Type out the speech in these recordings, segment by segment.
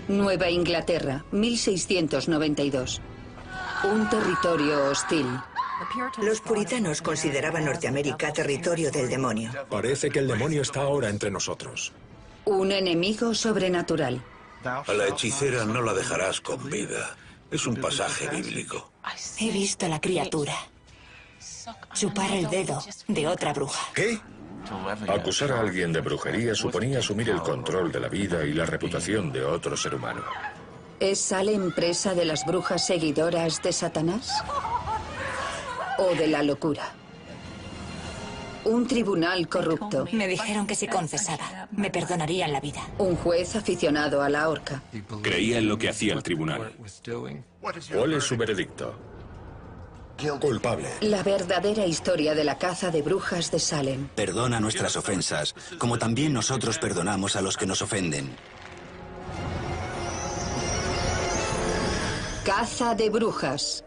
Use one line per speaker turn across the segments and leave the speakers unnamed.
Nueva Inglaterra, 1692. Un territorio hostil.
Los puritanos consideraban Norteamérica territorio del demonio.
Parece que el demonio está ahora entre nosotros.
Un enemigo sobrenatural.
A la hechicera no la dejarás con vida. Es un pasaje bíblico.
He visto a la criatura chupar el dedo de otra bruja.
¿Qué? Acusar a alguien de brujería suponía asumir el control de la vida y la reputación de otro ser humano.
¿Es Salem presa de las brujas seguidoras de Satanás? ¿O de la locura? Un tribunal corrupto.
Me dijeron que si confesaba, me perdonarían la vida.
Un juez aficionado a la horca.
Creía en lo que hacía el tribunal.
¿Cuál es su veredicto?
Culpable.
La verdadera historia de la caza de brujas de Salem.
Perdona nuestras ofensas, como también nosotros perdonamos a los que nos ofenden.
Caza de brujas.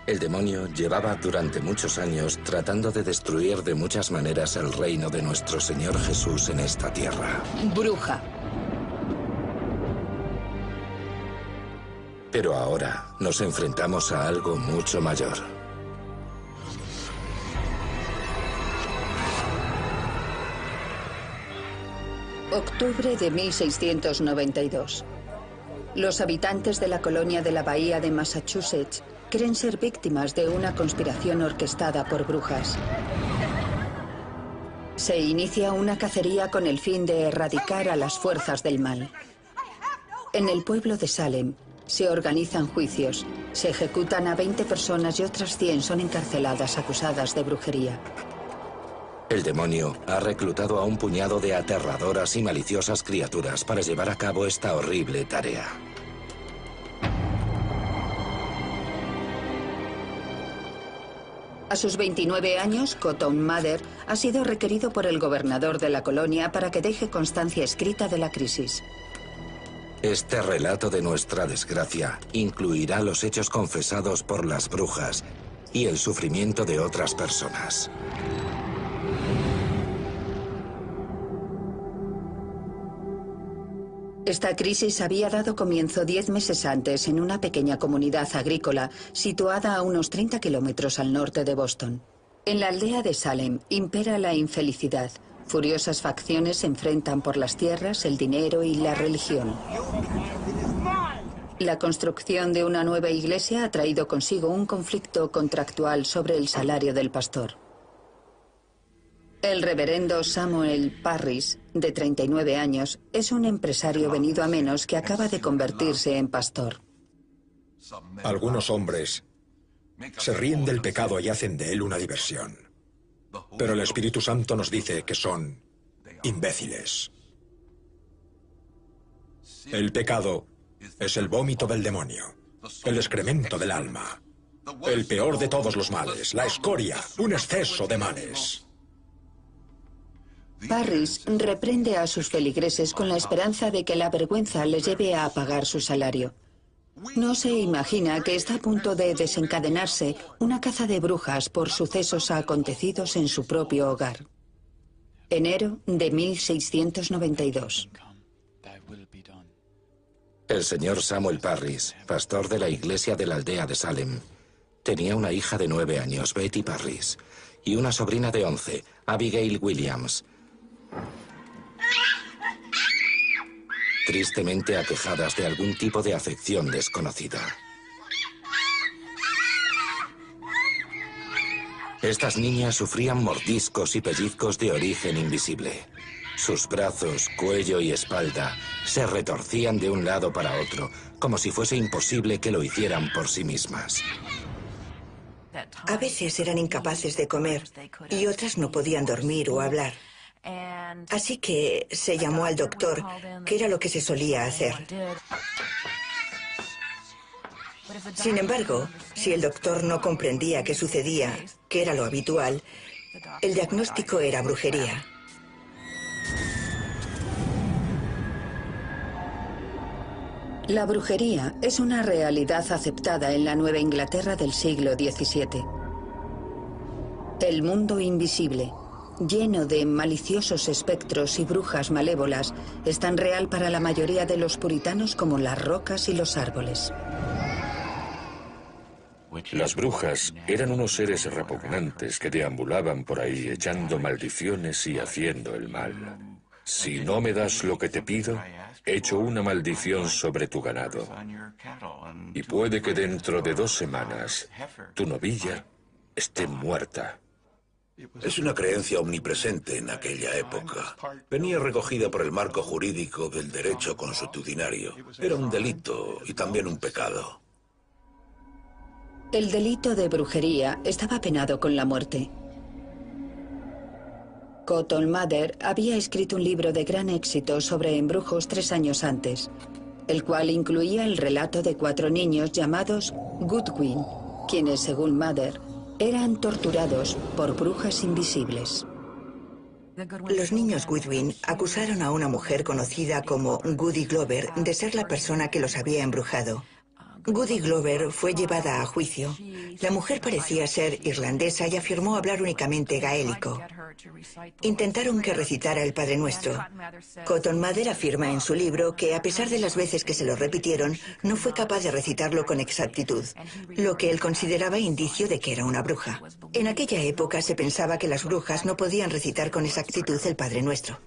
El demonio llevaba durante muchos años tratando de destruir de muchas maneras el reino de nuestro Señor Jesús en esta tierra.
Bruja.
Pero ahora nos enfrentamos a algo mucho mayor.
Octubre de 1692. Los habitantes de la colonia de la Bahía de Massachusetts creen ser víctimas de una conspiración orquestada por brujas. Se inicia una cacería con el fin de erradicar a las fuerzas del mal. En el pueblo de Salem se organizan juicios, se ejecutan a 20 personas y otras 100 son encarceladas acusadas de brujería.
El demonio ha reclutado a un puñado de aterradoras y maliciosas criaturas para llevar a cabo esta horrible tarea.
A sus 29 años, Cotton Mather ha sido requerido por el gobernador de la colonia para que deje constancia escrita de la crisis.
Este relato de nuestra desgracia incluirá los hechos confesados por las brujas y el sufrimiento de otras personas.
Esta crisis había dado comienzo 10 meses antes en una pequeña comunidad agrícola situada a unos 30 kilómetros al norte de Boston. En la aldea de Salem impera la infelicidad. Furiosas facciones se enfrentan por las tierras, el dinero y la religión. La construcción de una nueva iglesia ha traído consigo un conflicto contractual sobre el salario del pastor. El reverendo Samuel Parris, de 39 años, es un empresario venido a menos que acaba de convertirse en pastor.
Algunos hombres se ríen del pecado y hacen de él una diversión. Pero el Espíritu Santo nos dice que son imbéciles. El pecado es el vómito del demonio, el excremento del alma, el peor de todos los males, la escoria, un exceso de males.
Parris reprende a sus feligreses con la esperanza de que la vergüenza les lleve a pagar su salario. No se imagina que está a punto de desencadenarse una caza de brujas por sucesos acontecidos en su propio hogar. Enero de 1692.
El señor Samuel Parris, pastor de la iglesia de la aldea de Salem, tenía una hija de 9 años, Betty Parris, y una sobrina de 11, Abigail Williams, tristemente aquejadas de algún tipo de afección desconocida. Estas niñas sufrían mordiscos y pellizcos de origen invisible. Sus brazos, cuello y espalda se retorcían de un lado para otro, como si fuese imposible que lo hicieran por sí mismas.
A veces eran incapaces de comer y otras no podían dormir o hablar. Así que se llamó al doctor, que era lo que se solía hacer. Sin embargo, si el doctor no comprendía qué sucedía, que era lo habitual, el diagnóstico era brujería.
La brujería es una realidad aceptada en la Nueva Inglaterra del siglo XVII. El mundo invisible, lleno de maliciosos espectros y brujas malévolas, es tan real para la mayoría de los puritanos como las rocas y los árboles.
Las brujas eran unos seres repugnantes que deambulaban por ahí echando maldiciones y haciendo el mal. Si no me das lo que te pido, echo una maldición sobre tu ganado. Y puede que dentro de 2 semanas tu novilla esté muerta.
Es una creencia omnipresente en aquella época. Venía recogida por el marco jurídico del derecho consuetudinario. Era un delito y también un pecado.
El delito de brujería estaba penado con la muerte. Cotton Mather había escrito un libro de gran éxito sobre embrujos 3 años antes, el cual incluía el relato de 4 niños llamados Goodwin, quienes, según Mather, eran torturados por brujas invisibles.
Los niños Goodwin acusaron a una mujer conocida como Goody Glover de ser la persona que los había embrujado. Goody Glover fue llevada a juicio. La mujer parecía ser irlandesa y afirmó hablar únicamente gaélico. Intentaron que recitara el Padre Nuestro. Cotton Mather afirma en su libro que, a pesar de las veces que se lo repitieron, no fue capaz de recitarlo con exactitud, lo que él consideraba indicio de que era una bruja. En aquella época se pensaba que las brujas no podían recitar con exactitud el Padre Nuestro.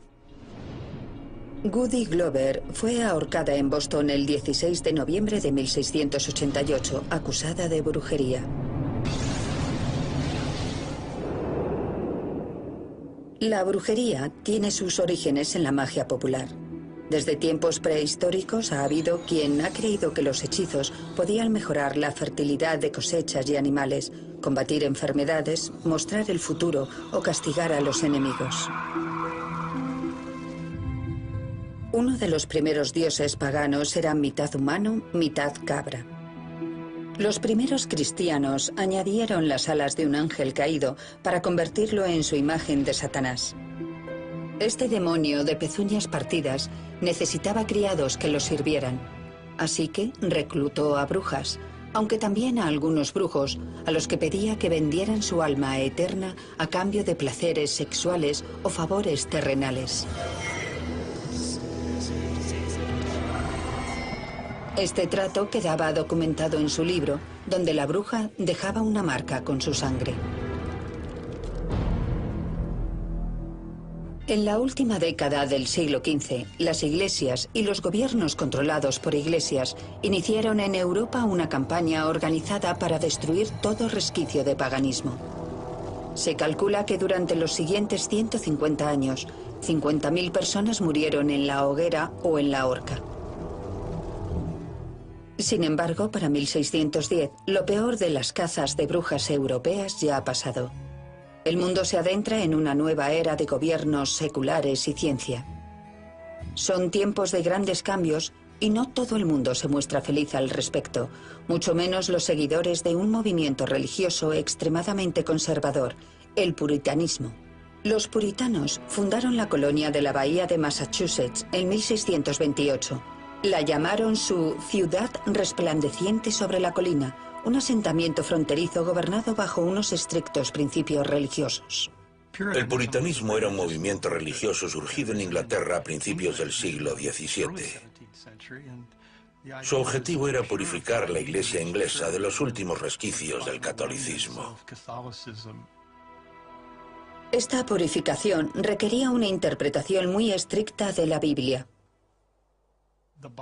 Goody Glover fue ahorcada en Boston el 16 de noviembre de 1688, acusada de brujería. La brujería tiene sus orígenes en la magia popular. Desde tiempos prehistóricos ha habido quien ha creído que los hechizos podían mejorar la fertilidad de cosechas y animales, combatir enfermedades, mostrar el futuro o castigar a los enemigos. Uno de los primeros dioses paganos era mitad humano, mitad cabra. Los primeros cristianos añadieron las alas de un ángel caído para convertirlo en su imagen de Satanás. Este demonio de pezuñas partidas necesitaba criados que lo sirvieran, así que reclutó a brujas, aunque también a algunos brujos, a los que pedía que vendieran su alma eterna a cambio de placeres sexuales o favores terrenales. Este trato quedaba documentado en su libro, donde la bruja dejaba una marca con su sangre. En la última década del siglo XV, las iglesias y los gobiernos controlados por iglesias iniciaron en Europa una campaña organizada para destruir todo resquicio de paganismo. Se calcula que durante los siguientes 150 años, 50.000 personas murieron en la hoguera o en la horca. Sin embargo, para 1610, lo peor de las cazas de brujas europeas ya ha pasado. El mundo se adentra en una nueva era de gobiernos seculares y ciencia. Son tiempos de grandes cambios y no todo el mundo se muestra feliz al respecto, mucho menos los seguidores de un movimiento religioso extremadamente conservador, el puritanismo. Los puritanos fundaron la colonia de la Bahía de Massachusetts en 1628. La llamaron su ciudad resplandeciente sobre la colina, un asentamiento fronterizo gobernado bajo unos estrictos principios religiosos.
El puritanismo era un movimiento religioso surgido en Inglaterra a principios del siglo XVII. Su objetivo era purificar la Iglesia inglesa de los últimos resquicios del catolicismo.
Esta purificación requería una interpretación muy estricta de la Biblia.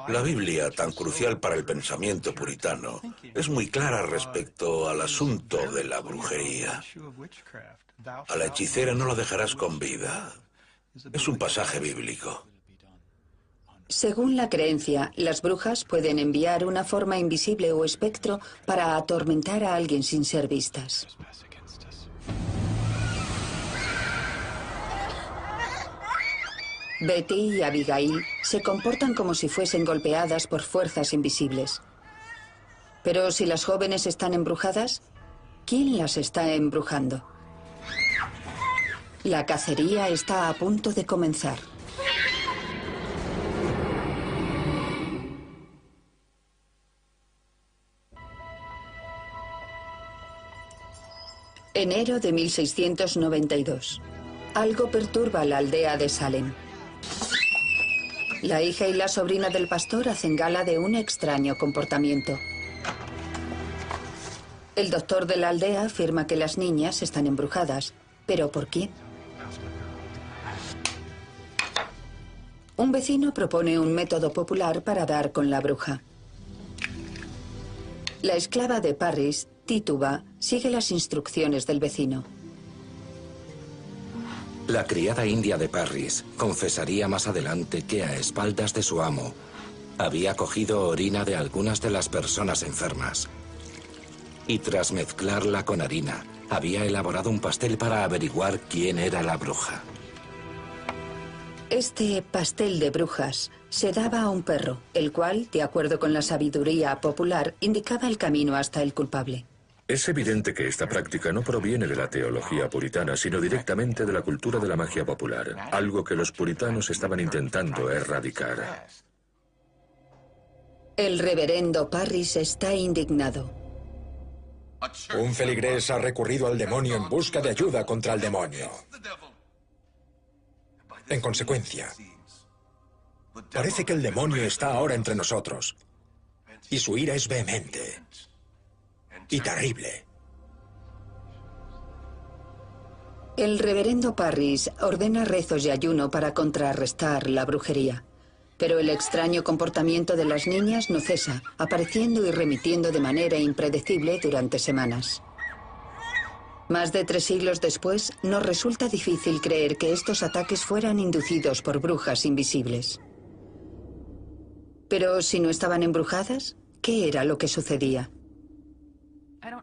La Biblia, tan crucial para el pensamiento puritano, es muy clara respecto al asunto de la brujería. A la hechicera no la dejarás con vida. Es un pasaje bíblico.
Según la creencia, las brujas pueden enviar una forma invisible o espectro para atormentar a alguien sin ser vistas. Betty y Abigail se comportan como si fuesen golpeadas por fuerzas invisibles. Pero si las jóvenes están embrujadas, ¿quién las está embrujando? La cacería está a punto de comenzar. Enero de 1692. Algo perturba la aldea de Salem. La hija y la sobrina del pastor hacen gala de un extraño comportamiento. El doctor de la aldea afirma que las niñas están embrujadas. ¿Pero por quién? Un vecino propone un método popular para dar con la bruja. La esclava de Parris, Tituba, sigue las instrucciones del vecino.
La criada india de Parris confesaría más adelante que a espaldas de su amo había cogido orina de algunas de las personas enfermas y tras mezclarla con harina había elaborado un pastel para averiguar quién era la bruja.
Este pastel de brujas se daba a un perro, el cual, de acuerdo con la sabiduría popular, indicaba el camino hasta el culpable.
Es evidente que esta práctica no proviene de la teología puritana, sino directamente de la cultura de la magia popular, algo que los puritanos estaban intentando erradicar.
El reverendo Parris está indignado.
Un feligrés ha recurrido al demonio en busca de ayuda contra el demonio. En consecuencia, parece que el demonio está ahora entre nosotros, y su ira es vehemente y terrible.
El reverendo Parris ordena rezos y ayuno para contrarrestar la brujería. Pero el extraño comportamiento de las niñas no cesa, apareciendo y remitiendo de manera impredecible durante semanas. Más de 3 siglos después, nos resulta difícil creer que estos ataques fueran inducidos por brujas invisibles. Pero si no estaban embrujadas, ¿qué era lo que sucedía?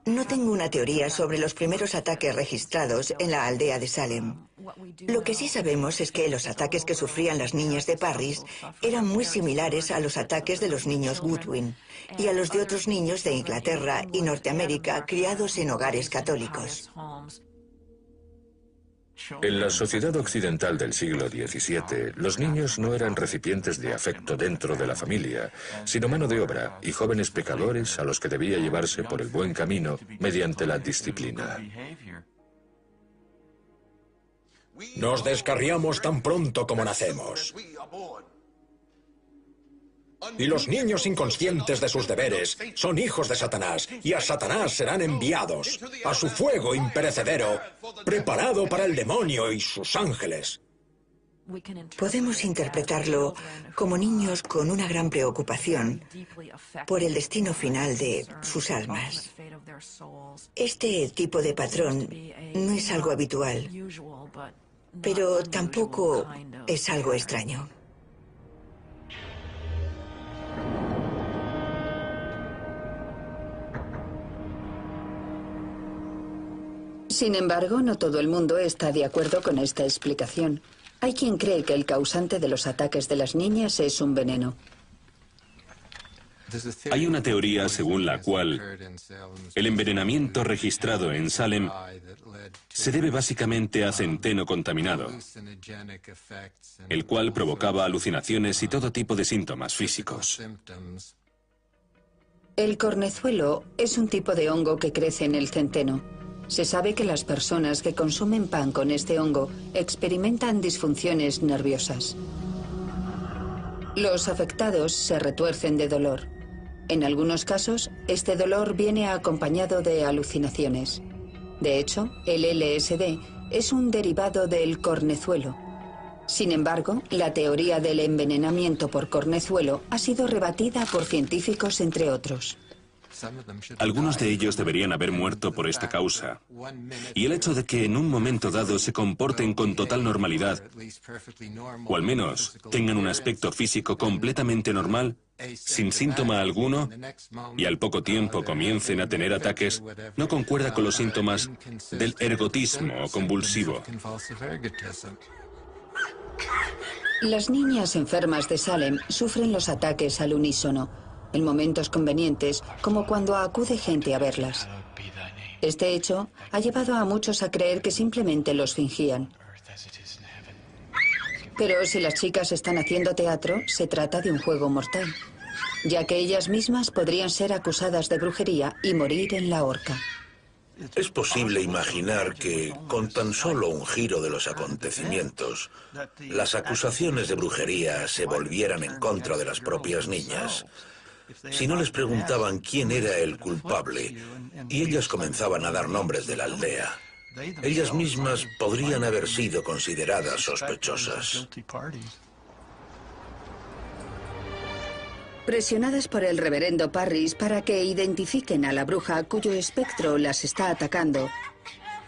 No tengo una teoría sobre los primeros ataques registrados en la aldea de Salem. Lo que sí sabemos es que los ataques que sufrían las niñas de Parris eran muy similares a los ataques de los niños Goodwin y a los de otros niños de Inglaterra y Norteamérica criados en hogares católicos.
En la sociedad occidental del siglo XVII, los niños no eran recipientes de afecto dentro de la familia, sino mano de obra y jóvenes pecadores a los que debía llevarse por el buen camino mediante la disciplina.
Nos descarriamos tan pronto como nacemos. Y los niños inconscientes de sus deberes son hijos de Satanás, y a Satanás serán enviados a su fuego imperecedero, preparado para el demonio y sus ángeles.
Podemos interpretarlo como niños con una gran preocupación por el destino final de sus almas. Este tipo de patrón no es algo habitual, pero tampoco es algo extraño.
Sin embargo, no todo el mundo está de acuerdo con esta explicación. Hay quien cree que el causante de los ataques de las niñas es un veneno.
Hay una teoría según la cual el envenenamiento registrado en Salem se debe básicamente a centeno contaminado, el cual provocaba alucinaciones y todo tipo de síntomas físicos.
El cornezuelo es un tipo de hongo que crece en el centeno. Se sabe que las personas que consumen pan con este hongo experimentan disfunciones nerviosas. Los afectados se retuercen de dolor. En algunos casos, este dolor viene acompañado de alucinaciones. De hecho, el LSD es un derivado del cornezuelo. Sin embargo, la teoría del envenenamiento por cornezuelo ha sido rebatida por científicos, entre otros.
Algunos de ellos deberían haber muerto por esta causa. Y el hecho de que en un momento dado se comporten con total normalidad, o al menos tengan un aspecto físico completamente normal, sin síntoma alguno, y al poco tiempo comiencen a tener ataques, no concuerda con los síntomas del ergotismo o convulsivo.
Las niñas enfermas de Salem sufren los ataques al unísono, en momentos convenientes, como cuando acude gente a verlas. Este hecho ha llevado a muchos a creer que simplemente los fingían. Pero si las chicas están haciendo teatro, se trata de un juego mortal, ya que ellas mismas podrían ser acusadas de brujería y morir en la horca.
Es posible imaginar que, con tan solo un giro de los acontecimientos, las acusaciones de brujería se volvieran en contra de las propias niñas. Si no les preguntaban quién era el culpable, y ellas comenzaban a dar nombres de la aldea, ellas mismas podrían haber sido consideradas sospechosas.
Presionadas por el reverendo Parris para que identifiquen a la bruja cuyo espectro las está atacando,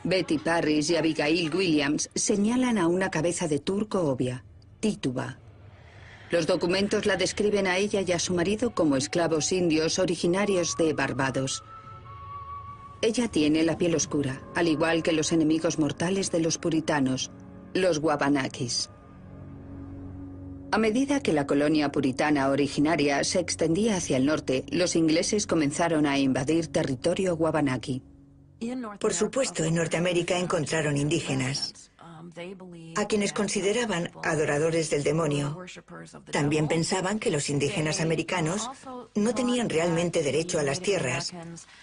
Betty Parris y Abigail Williams señalan a una cabeza de turco obvia, Tituba. Los documentos la describen a ella y a su marido como esclavos indios originarios de Barbados. Ella tiene la piel oscura, al igual que los enemigos mortales de los puritanos, los Wabanakis. A medida que la colonia puritana originaria se extendía hacia el norte, los ingleses comenzaron a invadir territorio Wabanaki.
Por supuesto, en Norteamérica encontraron indígenas, a quienes consideraban adoradores del demonio. También pensaban que los indígenas americanos no tenían realmente derecho a las tierras,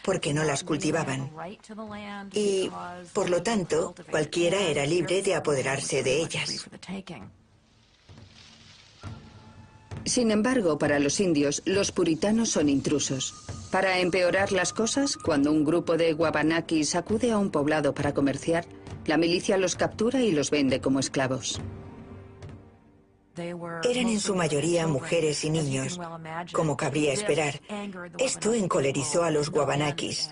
porque no las cultivaban. Y, por lo tanto, cualquiera era libre de apoderarse de ellas.
Sin embargo, para los indios, los puritanos son intrusos. Para empeorar las cosas, cuando un grupo de Wabanakis acude a un poblado para comerciar, la milicia los captura y los vende como esclavos.
Eran en su mayoría mujeres y niños, como cabría esperar. Esto encolerizó a los Wabanakis.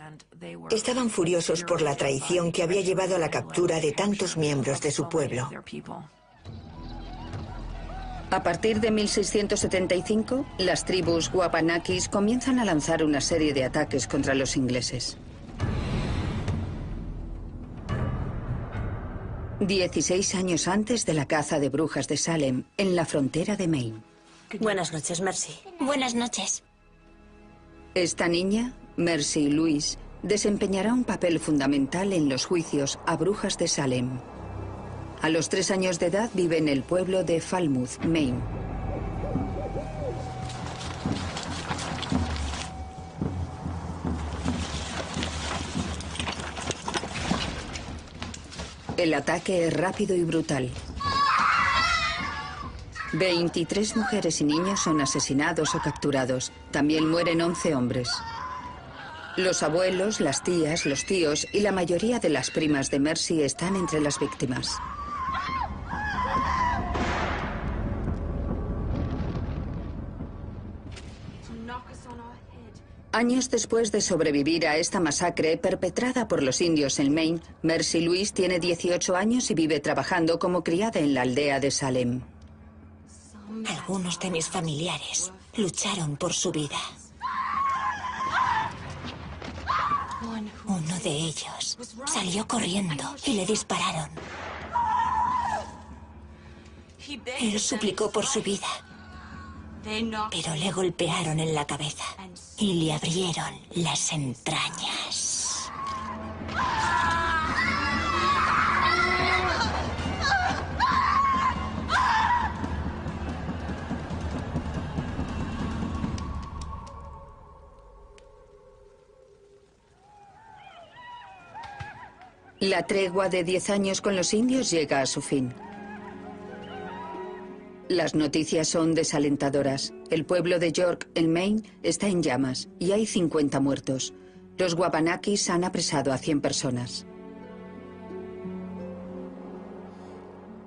Estaban furiosos por la traición que había llevado a la captura de tantos miembros de su pueblo.
A partir de 1675, las tribus Wabanakis comienzan a lanzar una serie de ataques contra los ingleses. 16 años antes de la caza de brujas de Salem, en la frontera de Maine.
Buenas noches, Mercy.
Buenas noches.
Esta niña, Mercy Louise, desempeñará un papel fundamental en los juicios a brujas de Salem. A los 3 años de edad vive en el pueblo de Falmouth, Maine. El ataque es rápido y brutal. 23 mujeres y niños son asesinados o capturados. También mueren 11 hombres. Los abuelos, las tías, los tíos y la mayoría de las primas de Mercy están entre las víctimas. Años después de sobrevivir a esta masacre perpetrada por los indios en Maine, Mercy Louise tiene 18 años y vive trabajando como criada en la aldea de Salem.
Algunos de mis familiares lucharon por su vida. Uno de ellos salió corriendo y le dispararon. Él suplicó por su vida, pero le golpearon en la cabeza y le abrieron las entrañas.
La tregua de 10 años con los indios llega a su fin. Las noticias son desalentadoras. El pueblo de York, en Maine, está en llamas y hay 50 muertos. Los Wabanakis han apresado a 100 personas.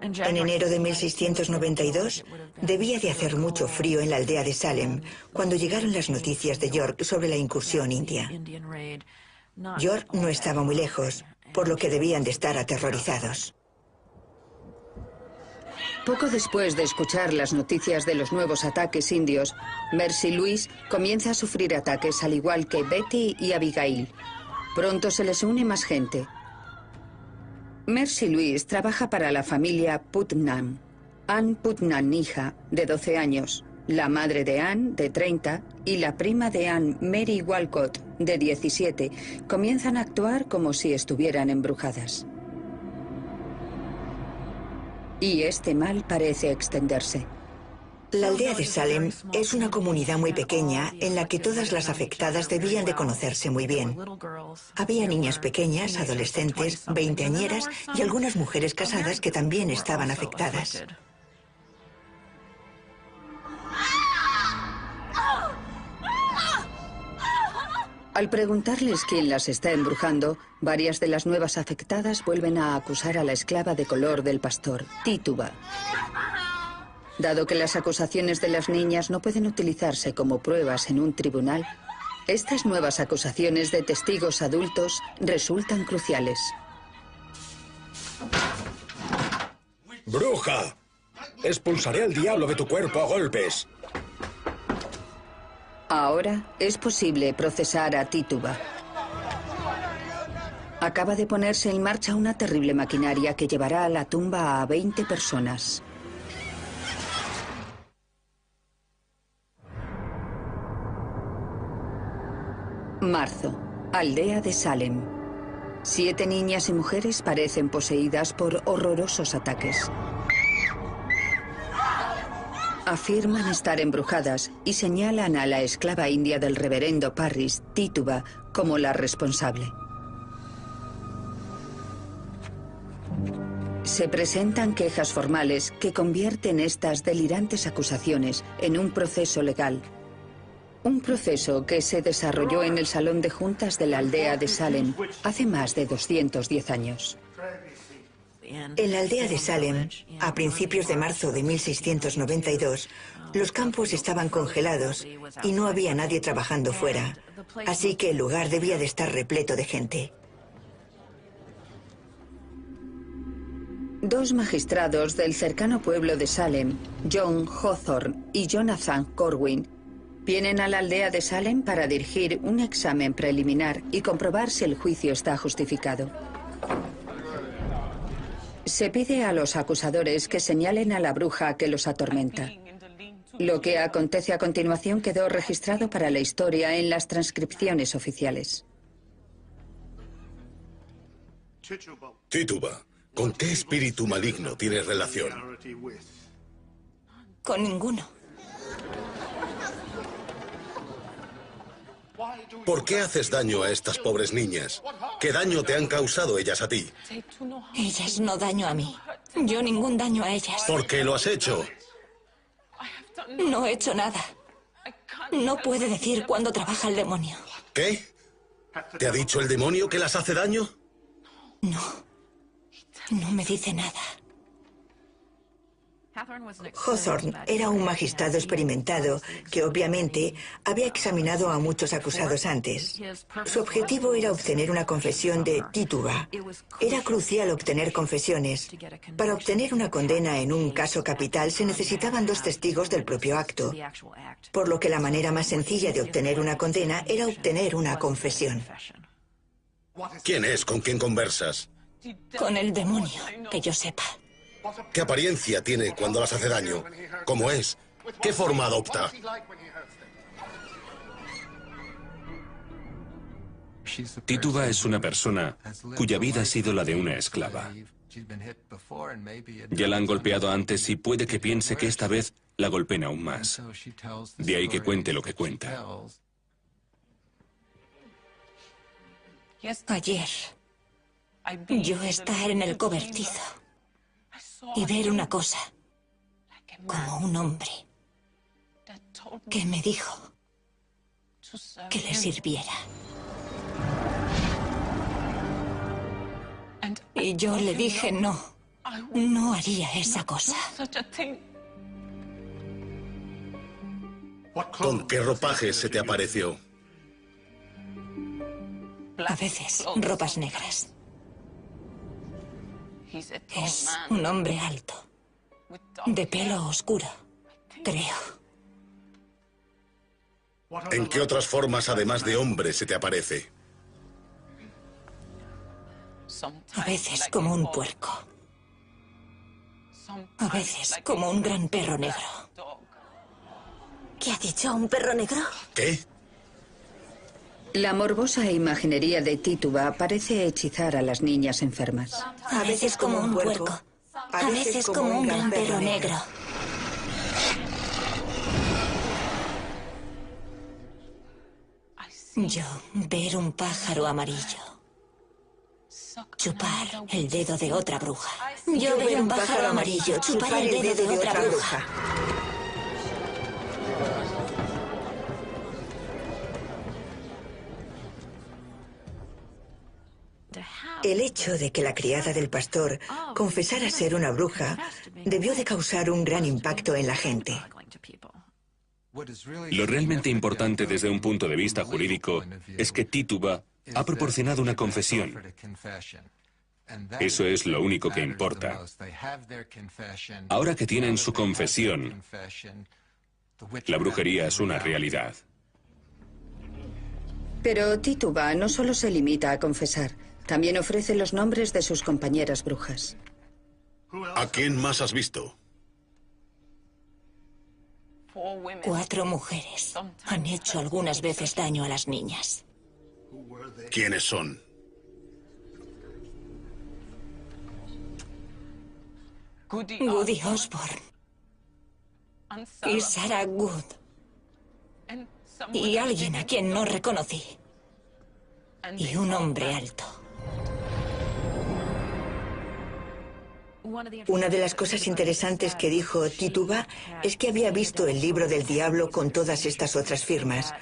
En enero de 1692, debía de hacer mucho frío en la aldea de Salem cuando llegaron las noticias de York sobre la incursión india. York no estaba muy lejos, por lo que debían de estar aterrorizados.
Poco después de escuchar las noticias de los nuevos ataques indios, Mercy Louise comienza a sufrir ataques al igual que Betty y Abigail. Pronto se les une más gente. Mercy Louise trabaja para la familia Putnam. Ann Putnam, hija, de 12 años, la madre de Ann, de 30, y la prima de Ann, Mary Walcott, de 17, comienzan a actuar como si estuvieran embrujadas. Y este mal parece extenderse.
La aldea de Salem es una comunidad muy pequeña en la que todas las afectadas debían de conocerse muy bien. Había niñas pequeñas, adolescentes, veinteañeras y algunas mujeres casadas que también estaban afectadas.
Al preguntarles quién las está embrujando, varias de las nuevas afectadas vuelven a acusar a la esclava de color del pastor, Tituba. Dado que las acusaciones de las niñas no pueden utilizarse como pruebas en un tribunal, estas nuevas acusaciones de testigos adultos resultan cruciales.
¡Bruja! Expulsaré al diablo de tu cuerpo a golpes.
Ahora es posible procesar a Tituba. Acaba de ponerse en marcha una terrible maquinaria que llevará a la tumba a 20 personas. Marzo, aldea de Salem. 7 niñas y mujeres parecen poseídas por horrorosos ataques. Afirman estar embrujadas y señalan a la esclava india del reverendo Parris, Tituba, como la responsable. Se presentan quejas formales que convierten estas delirantes acusaciones en un proceso legal. Un proceso que se desarrolló en el salón de juntas de la aldea de Salem hace más de 210 años.
En la aldea de Salem, a principios de marzo de 1692, los campos estaban congelados y no había nadie trabajando fuera, así que el lugar debía de estar repleto de gente.
2 magistrados del cercano pueblo de Salem, John Hawthorne y Jonathan Corwin, vienen a la aldea de Salem para dirigir un examen preliminar y comprobar si el juicio está justificado. Se pide a los acusadores que señalen a la bruja que los atormenta. Lo que acontece a continuación quedó registrado para la historia en las transcripciones oficiales.
Tituba, ¿con qué espíritu maligno tienes relación?
Con ninguno.
¿Por qué haces daño a estas pobres niñas? ¿Qué daño te han causado ellas a ti?
Ellas no daño a mí. Yo ningún daño a ellas.
¿Por qué lo has hecho?
No he hecho nada. No puede decir cuándo trabaja el demonio.
¿Qué? ¿Te ha dicho el demonio que las hace daño?
No. No me dice nada.
Hawthorne era un magistrado experimentado que obviamente había examinado a muchos acusados antes. Su objetivo era obtener una confesión de Tituba. Era crucial obtener confesiones. Para obtener una condena en un caso capital se necesitaban 2 testigos del propio acto, por lo que la manera más sencilla de obtener una condena era obtener una confesión.
¿Quién es con quien conversas?
Con el demonio, que yo sepa.
¿Qué apariencia tiene cuando las hace daño? ¿Cómo es? ¿Qué forma adopta?
Tituba es una persona cuya vida ha sido la de una esclava. Ya la han golpeado antes y puede que piense que esta vez la golpeen aún más. De ahí que cuente lo que cuenta.
Ayer, yo estar en el cobertizo y ver una cosa, como un hombre, que me dijo que le sirviera. Y yo le dije no, no haría esa cosa.
¿Con qué ropaje se te apareció?
A veces, ropas negras. Es un hombre alto, de pelo oscuro, creo.
¿En qué otras formas, además de hombre, se te aparece?
A veces como un puerco. A veces como un gran perro negro.
¿Qué ha dicho? ¿Un perro negro?
¿Qué?
La morbosa imaginería de Tituba parece hechizar a las niñas enfermas.
A veces como un puerco. A veces como un gran perro negro. Yo ver un pájaro amarillo. Chupar el dedo de otra bruja. Yo ver un pájaro amarillo. Chupar el dedo de otra bruja.
El hecho de que la criada del pastor confesara ser una bruja debió de causar un gran impacto en la gente.
Lo realmente importante desde un punto de vista jurídico es que Tituba ha proporcionado una confesión. Eso es lo único que importa. Ahora que tienen su confesión, la brujería es una realidad.
Pero Tituba no solo se limita a confesar, también ofrece los nombres de sus compañeras brujas.
¿A quién más has visto?
4 mujeres han hecho algunas veces daño a las niñas.
¿Quiénes son?
Goody Osborne y Sarah Good y alguien a quien no reconocí y un hombre alto.
Una de las cosas interesantes que dijo Tituba es que había visto el libro del diablo con todas estas otras firmas,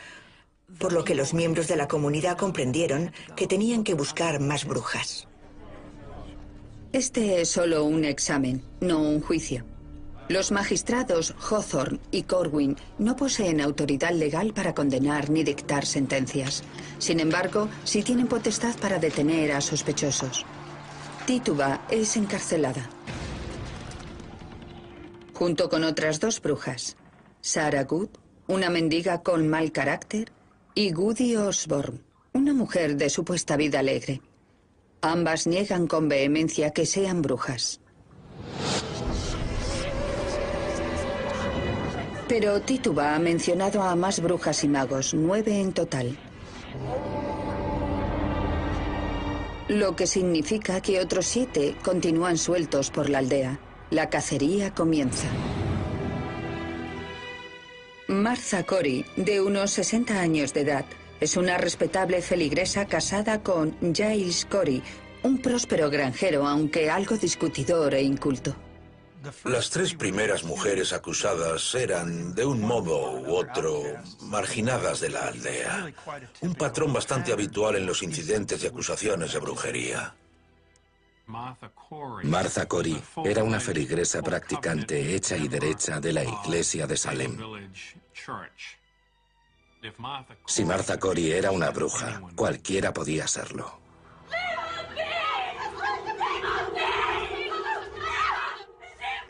por lo que los miembros de la comunidad comprendieron que tenían que buscar más brujas.
Este es solo un examen, no un juicio. Los magistrados Hawthorne y Corwin no poseen autoridad legal para condenar ni dictar sentencias. Sin embargo, sí tienen potestad para detener a sospechosos. Tituba es encarcelada, junto con otras 2 brujas, Sarah Good, una mendiga con mal carácter, y Goody Osborne, una mujer de supuesta vida alegre. Ambas niegan con vehemencia que sean brujas. Pero Tituba ha mencionado a más brujas y magos, 9 en total. Lo que significa que otros 7 continúan sueltos por la aldea. La cacería comienza. Martha Corey, de unos 60 años de edad, es una respetable feligresa casada con Giles Corey, un próspero granjero, aunque algo discutidor e inculto.
Las 3 primeras mujeres acusadas eran, de un modo u otro, marginadas de la aldea. Un patrón bastante habitual en los incidentes y acusaciones de brujería.
Martha Corey era una feligresa practicante hecha y derecha de la iglesia de Salem. Si Martha Corey era una bruja, cualquiera podía serlo.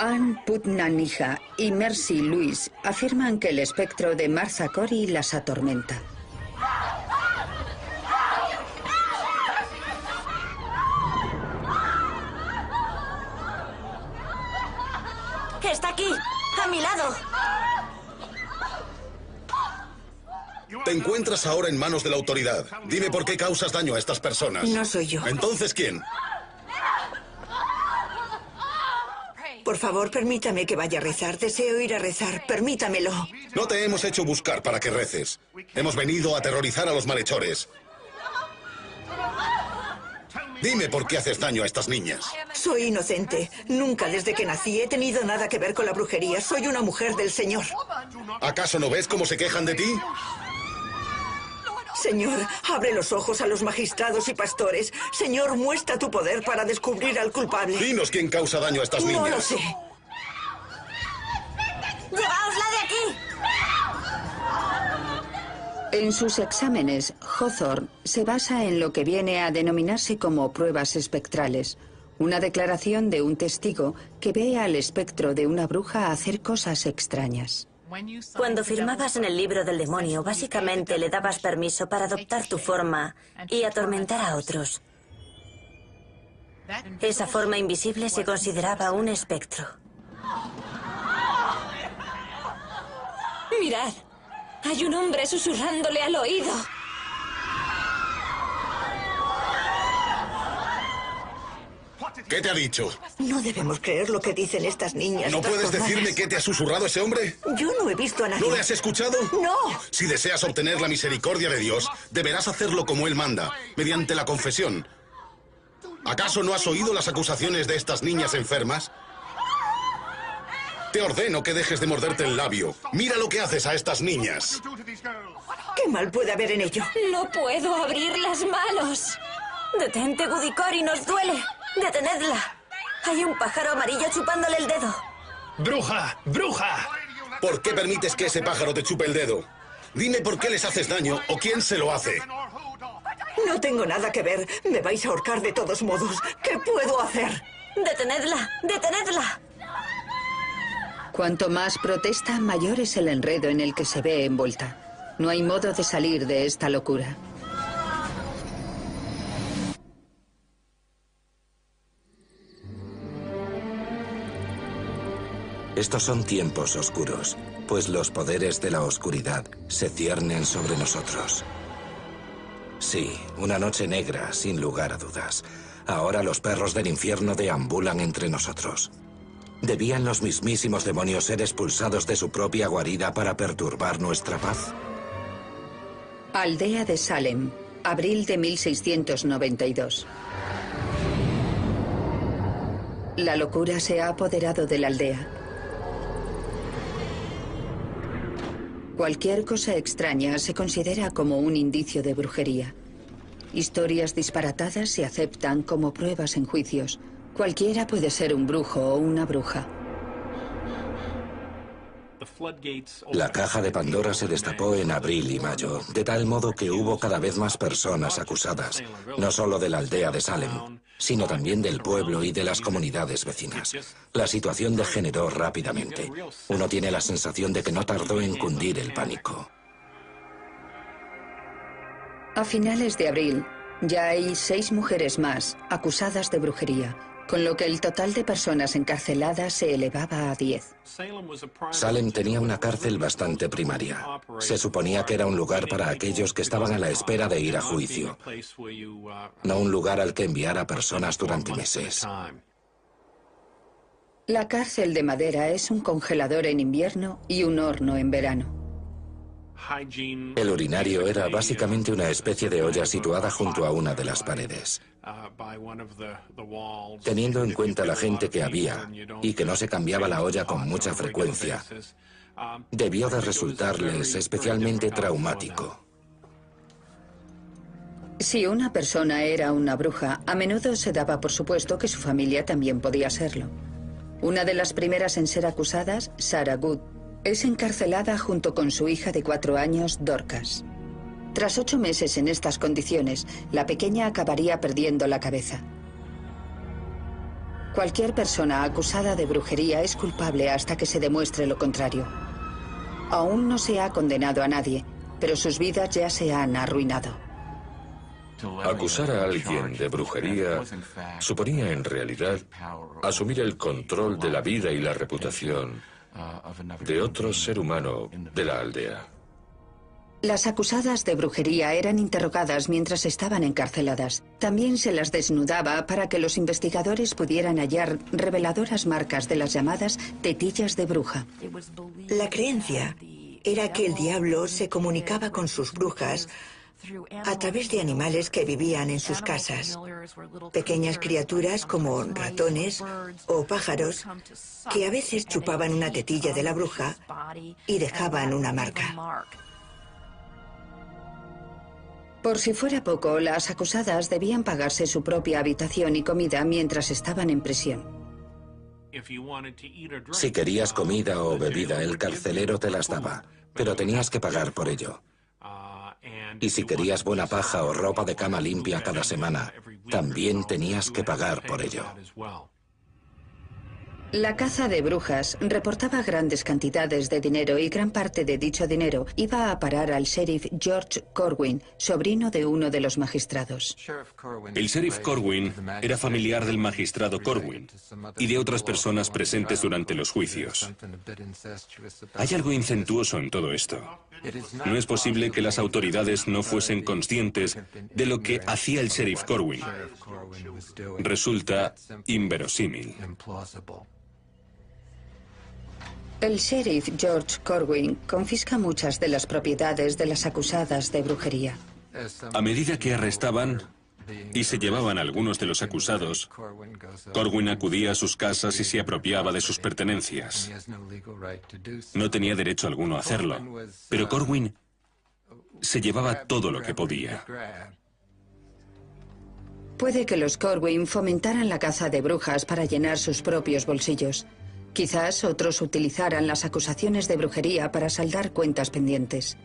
Ann Putnam-Hija y Mercy Lewis afirman que el espectro de Martha Corey las atormenta.
¡Está aquí! ¡A mi lado!
Te encuentras ahora en manos de la autoridad. Dime por qué causas daño a estas personas.
No soy yo.
¿Entonces quién?
Por favor, permítame que vaya a rezar. Deseo ir a rezar. Permítamelo.
No te hemos hecho buscar para que reces. Hemos venido a aterrorizar a los malhechores. Dime por qué haces daño a estas niñas.
Soy inocente. Nunca desde que nací he tenido nada que ver con la brujería. Soy una mujer del Señor.
¿Acaso no ves cómo se quejan de ti?
Señor, abre los ojos a los magistrados y pastores. Señor, muestra tu poder para descubrir al culpable.
Dinos quién causa daño a estas niñas.
No lo sé.
¡Llevaosla de aquí!
En sus exámenes, Hawthorne se basa en lo que viene a denominarse como pruebas espectrales, una declaración de un testigo que ve al espectro de una bruja hacer cosas extrañas.
Cuando firmabas en el libro del demonio, básicamente le dabas permiso para adoptar tu forma y atormentar a otros. Esa forma invisible se consideraba un espectro.
Mirad, hay un hombre susurrándole al oído.
¿Qué te ha dicho?
No debemos creer lo que dicen estas niñas.
¿No puedes
trastornadas.
decirme qué te ha susurrado ese hombre?
Yo no he visto a nadie.
¿No le has escuchado?
No.
Si deseas obtener la misericordia de Dios, deberás hacerlo como Él manda, mediante la confesión. ¿Acaso no has oído las acusaciones de estas niñas enfermas? Te ordeno que dejes de morderte el labio. Mira lo que haces a estas niñas.
¿Qué mal puede haber en ello?
No puedo abrir las manos.
Detente, Gudicori, nos duele. Detenedla. Hay un pájaro amarillo chupándole el dedo.
¡Bruja! ¡Bruja!
¿Por qué permites que ese pájaro te chupe el dedo? Dime por qué les haces daño o quién se lo hace.
No tengo nada que ver. Me vais a ahorcar de todos modos. ¿Qué puedo hacer?
Detenedla. Detenedla.
Cuanto más protesta, mayor es el enredo en el que se ve envuelta. No hay modo de salir de esta locura.
Estos son tiempos oscuros, pues los poderes de la oscuridad se ciernen sobre nosotros. Sí, una noche negra, sin lugar a dudas. Ahora los perros del infierno deambulan entre nosotros. ¿Debían los mismísimos demonios ser expulsados de su propia guarida para perturbar nuestra paz?
Aldea de Salem, abril de 1692. La locura se ha apoderado de la aldea. Cualquier cosa extraña se considera como un indicio de brujería. Historias disparatadas se aceptan como pruebas en juicios. Cualquiera puede ser un brujo o una bruja.
La caja de Pandora se destapó en abril y mayo, de tal modo que hubo cada vez más personas acusadas, no solo de la aldea de Salem, sino también del pueblo y de las comunidades vecinas. La situación degeneró rápidamente. Uno tiene la sensación de que no tardó en cundir el pánico.
A finales de abril, ya hay 6 mujeres más acusadas de brujería, con lo que el total de personas encarceladas se elevaba a 10.
Salem tenía una cárcel bastante primaria. Se suponía que era un lugar para aquellos que estaban a la espera de ir a juicio, no un lugar al que enviar a personas durante meses.
La cárcel de madera es un congelador en invierno y un horno en verano.
El urinario era básicamente una especie de olla situada junto a una de las paredes. Teniendo en cuenta la gente que había y que no se cambiaba la olla con mucha frecuencia, debió de resultarles especialmente traumático.
Si una persona era una bruja, a menudo se daba por supuesto que su familia también podía serlo. Una de las primeras en ser acusadas, Sarah Good, es encarcelada junto con su hija de 4 años, Dorcas. Tras 8 meses en estas condiciones, la pequeña acabaría perdiendo la cabeza. Cualquier persona acusada de brujería es culpable hasta que se demuestre lo contrario. Aún no se ha condenado a nadie, pero sus vidas ya se han arruinado.
Acusar a alguien de brujería suponía en realidad asumir el control de la vida y la reputación de otro ser humano de la aldea.
Las acusadas de brujería eran interrogadas mientras estaban encarceladas. También se las desnudaba para que los investigadores pudieran hallar reveladoras marcas de las llamadas tetillas de bruja.
La creencia era que el diablo se comunicaba con sus brujas a través de animales que vivían en sus casas. Pequeñas criaturas como ratones o pájaros que a veces chupaban una tetilla de la bruja y dejaban una marca.
Por si fuera poco, las acusadas debían pagarse su propia habitación y comida mientras estaban en prisión.
Si querías comida o bebida, el carcelero te las daba, pero tenías que pagar por ello. Y si querías buena paja o ropa de cama limpia cada semana, también tenías que pagar por ello.
La caza de brujas reportaba grandes cantidades de dinero y gran parte de dicho dinero iba a parar al sheriff George Corwin, sobrino de uno de los magistrados.
El sheriff Corwin era familiar del magistrado Corwin y de otras personas presentes durante los juicios. Hay algo incestuoso en todo esto. No es posible que las autoridades no fuesen conscientes de lo que hacía el sheriff Corwin. Resulta inverosímil.
El sheriff George Corwin confisca muchas de las propiedades de las acusadas de brujería.
A medida que arrestaban y se llevaban a algunos de los acusados, Corwin acudía a sus casas y se apropiaba de sus pertenencias. No tenía derecho alguno a hacerlo, pero Corwin se llevaba todo lo que podía.
Puede que los Corwin fomentaran la caza de brujas para llenar sus propios bolsillos. Quizás otros utilizaran las acusaciones de brujería para saldar cuentas pendientes.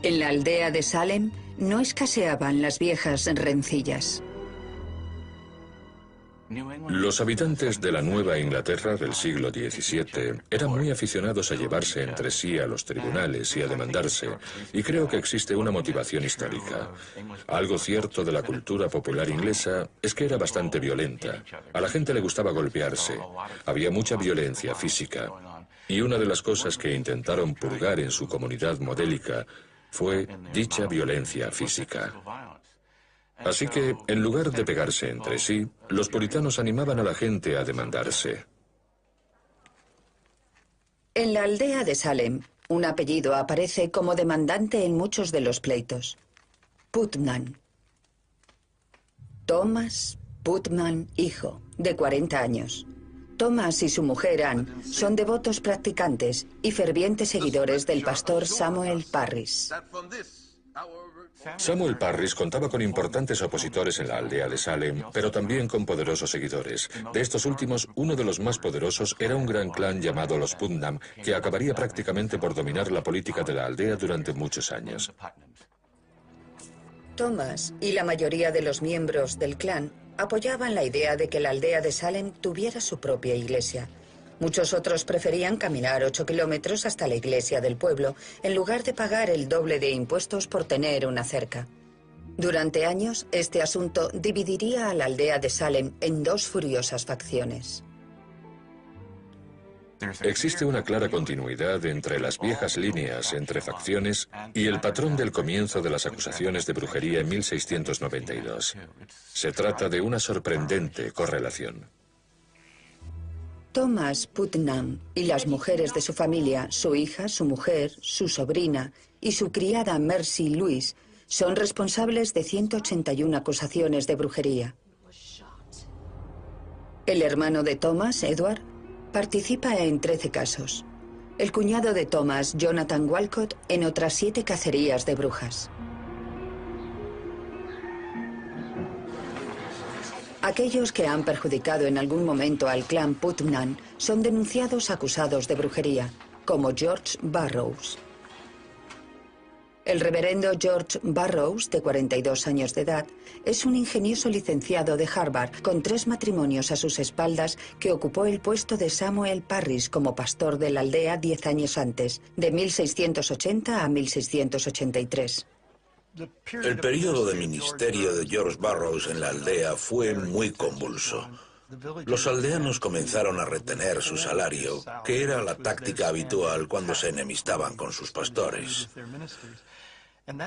En la aldea de Salem no escaseaban las viejas rencillas.
Los habitantes de la Nueva Inglaterra del siglo XVII eran muy aficionados a llevarse entre sí a los tribunales y a demandarse, y creo que existe una motivación histórica. Algo cierto de la cultura popular inglesa es que era bastante violenta. A la gente le gustaba golpearse, había mucha violencia física, y una de las cosas que intentaron purgar en su comunidad modélica fue dicha violencia física. Así que, en lugar de pegarse entre sí, los puritanos animaban a la gente a demandarse.
En la aldea de Salem, un apellido aparece como demandante en muchos de los pleitos. Putnam. Thomas Putnam, hijo, de 40 años. Thomas y su mujer Anne son devotos practicantes y fervientes seguidores del pastor Samuel Parris.
Samuel Parris contaba con importantes opositores en la aldea de Salem, pero también con poderosos seguidores. De estos últimos, uno de los más poderosos era un gran clan llamado los Putnam, que acabaría prácticamente por dominar la política de la aldea durante muchos años.
Thomas y la mayoría de los miembros del clan apoyaban la idea de que la aldea de Salem tuviera su propia iglesia. Muchos otros preferían caminar 8 kilómetros hasta la iglesia del pueblo, en lugar de pagar el doble de impuestos por tener una cerca. Durante años, este asunto dividiría a la aldea de Salem en dos furiosas facciones.
Existe una clara continuidad entre las viejas líneas entre facciones y el patrón del comienzo de las acusaciones de brujería en 1692. Se trata de una sorprendente correlación.
Thomas Putnam y las mujeres de su familia, su hija, su mujer, su sobrina y su criada Mercy Louise, son responsables de 181 acusaciones de brujería. El hermano de Thomas, Edward, participa en 13 casos. El cuñado de Thomas, Jonathan Walcott, en otras 7 cacerías de brujas. Aquellos que han perjudicado en algún momento al clan Putnam son denunciados acusados de brujería, como George Burroughs. El reverendo George Burroughs, de 42 años de edad, es un ingenioso licenciado de Harvard con 3 matrimonios a sus espaldas que ocupó el puesto de Samuel Parris como pastor de la aldea 10 años antes, de 1680 a 1683.
El periodo de ministerio de George Burroughs en la aldea fue muy convulso. Los aldeanos comenzaron a retener su salario, que era la táctica habitual cuando se enemistaban con sus pastores.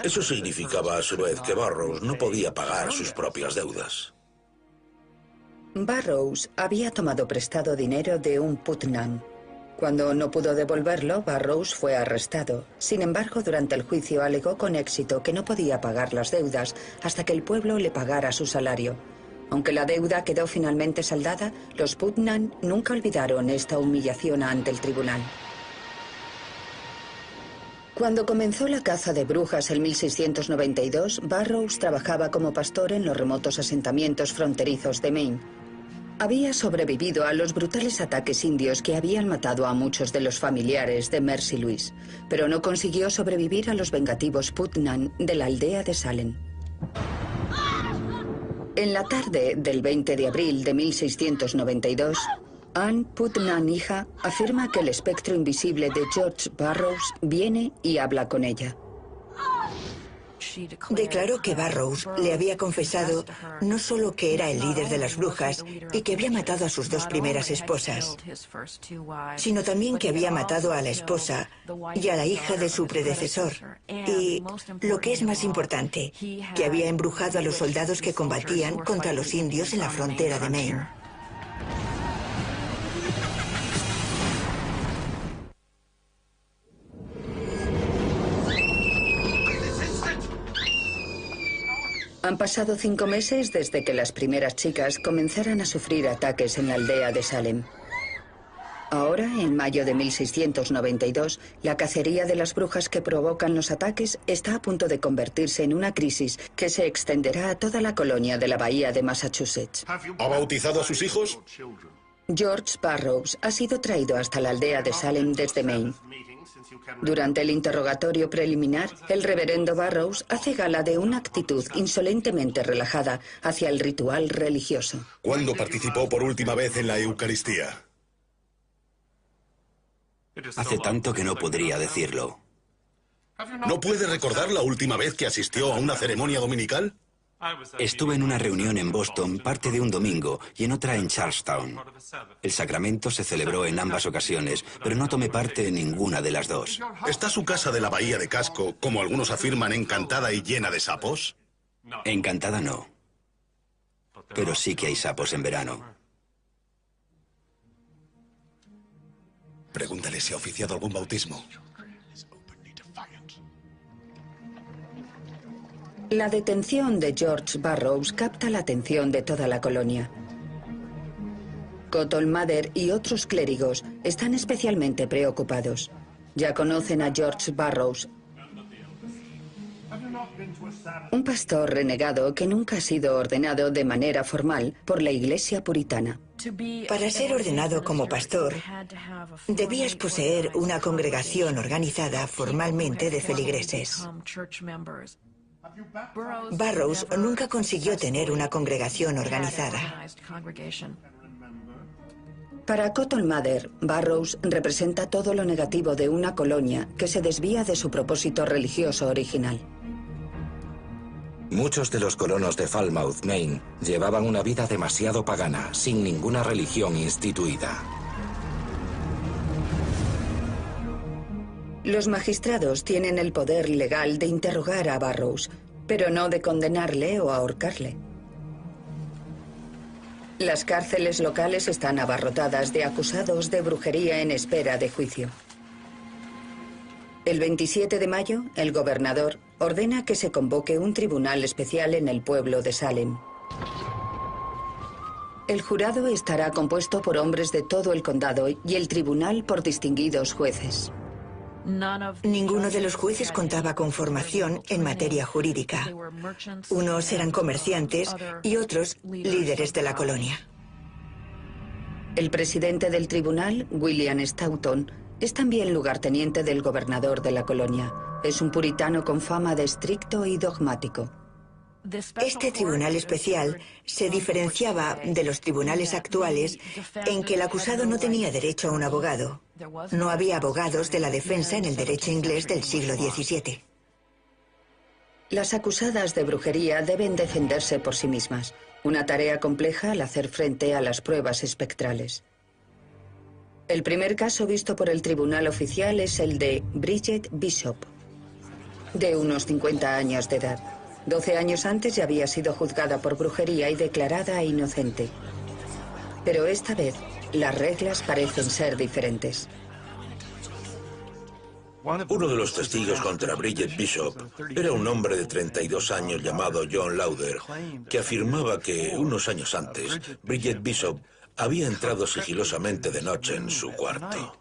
Eso significaba a su vez que Burroughs no podía pagar sus propias deudas.
Burroughs había tomado prestado dinero de un Putnam. Cuando no pudo devolverlo, Burroughs fue arrestado. Sin embargo, durante el juicio alegó con éxito que no podía pagar las deudas hasta que el pueblo le pagara su salario. Aunque la deuda quedó finalmente saldada, los Putnam nunca olvidaron esta humillación ante el tribunal. Cuando comenzó la caza de brujas en 1692, Burroughs trabajaba como pastor en los remotos asentamientos fronterizos de Maine. Había sobrevivido a los brutales ataques indios que habían matado a muchos de los familiares de Mercy Louise, pero no consiguió sobrevivir a los vengativos Putnam de la aldea de Salem. En la tarde del 20 de abril de 1692, Ann Putnam, hija, afirma que el espectro invisible de George Burroughs viene y habla con ella.
Declaró que Burroughs le había confesado no solo que era el líder de las brujas y que había matado a sus 2 primeras esposas, sino también que había matado a la esposa y a la hija de su predecesor. Y, lo que es más importante, que había embrujado a los soldados que combatían contra los indios en la frontera de Maine.
Han pasado 5 meses desde que las primeras chicas comenzaran a sufrir ataques en la aldea de Salem. Ahora, en mayo de 1692, la cacería de las brujas que provocan los ataques está a punto de convertirse en una crisis que se extenderá a toda la colonia de la bahía de Massachusetts.
¿Ha bautizado a sus hijos?
George Burroughs ha sido traído hasta la aldea de Salem desde Maine. Durante el interrogatorio preliminar, el reverendo Burroughs hace gala de una actitud insolentemente relajada hacia el ritual religioso.
¿Cuándo participó por última vez en la Eucaristía?
Hace tanto que no podría decirlo.
¿No puede recordar la última vez que asistió a una ceremonia dominical?
Estuve en una reunión en Boston, parte de un domingo, y en otra en Charlestown. El sacramento se celebró en ambas ocasiones, pero no tomé parte en ninguna de las dos.
¿Está su casa de la bahía de Casco, como algunos afirman, encantada y llena de sapos?
Encantada no. Pero sí que hay sapos en verano.
Pregúntale si ha oficiado algún bautismo.
La detención de George Burroughs capta la atención de toda la colonia. Cotton Mather y otros clérigos están especialmente preocupados. Ya conocen a George Burroughs, un pastor renegado que nunca ha sido ordenado de manera formal por la Iglesia puritana.
Para ser ordenado como pastor, debías poseer una congregación organizada formalmente de feligreses. Burroughs nunca consiguió tener una congregación organizada.
Para Cotton Mather, Burroughs representa todo lo negativo de una colonia que se desvía de su propósito religioso original.
Muchos de los colonos de Falmouth, Maine, llevaban una vida demasiado pagana, sin ninguna religión instituida.
Los magistrados tienen el poder legal de interrogar a Burroughs, pero no de condenarle o ahorcarle. Las cárceles locales están abarrotadas de acusados de brujería en espera de juicio. El 27 de mayo, el gobernador ordena que se convoque un tribunal especial en el pueblo de Salem. El jurado estará compuesto por hombres de todo el condado y el tribunal por distinguidos jueces.
Ninguno de los jueces contaba con formación en materia jurídica. Unos eran comerciantes y otros líderes de la colonia.
El presidente del tribunal, William Stoughton, es también lugarteniente del gobernador de la colonia. Es un puritano con fama de estricto y dogmático.
Este tribunal especial se diferenciaba de los tribunales actuales en que el acusado no tenía derecho a un abogado. No había abogados de la defensa en el derecho inglés del siglo XVII.
Las acusadas de brujería deben defenderse por sí mismas, una tarea compleja al hacer frente a las pruebas espectrales. El primer caso visto por el tribunal oficial es el de Bridget Bishop, de unos 50 años de edad. 12 años antes ya había sido juzgada por brujería y declarada inocente. Pero esta vez, las reglas parecen ser diferentes.
Uno de los testigos contra Bridget Bishop era un hombre de 32 años llamado John Lauder, que afirmaba que unos años antes, Bridget Bishop había entrado sigilosamente de noche en su cuarto.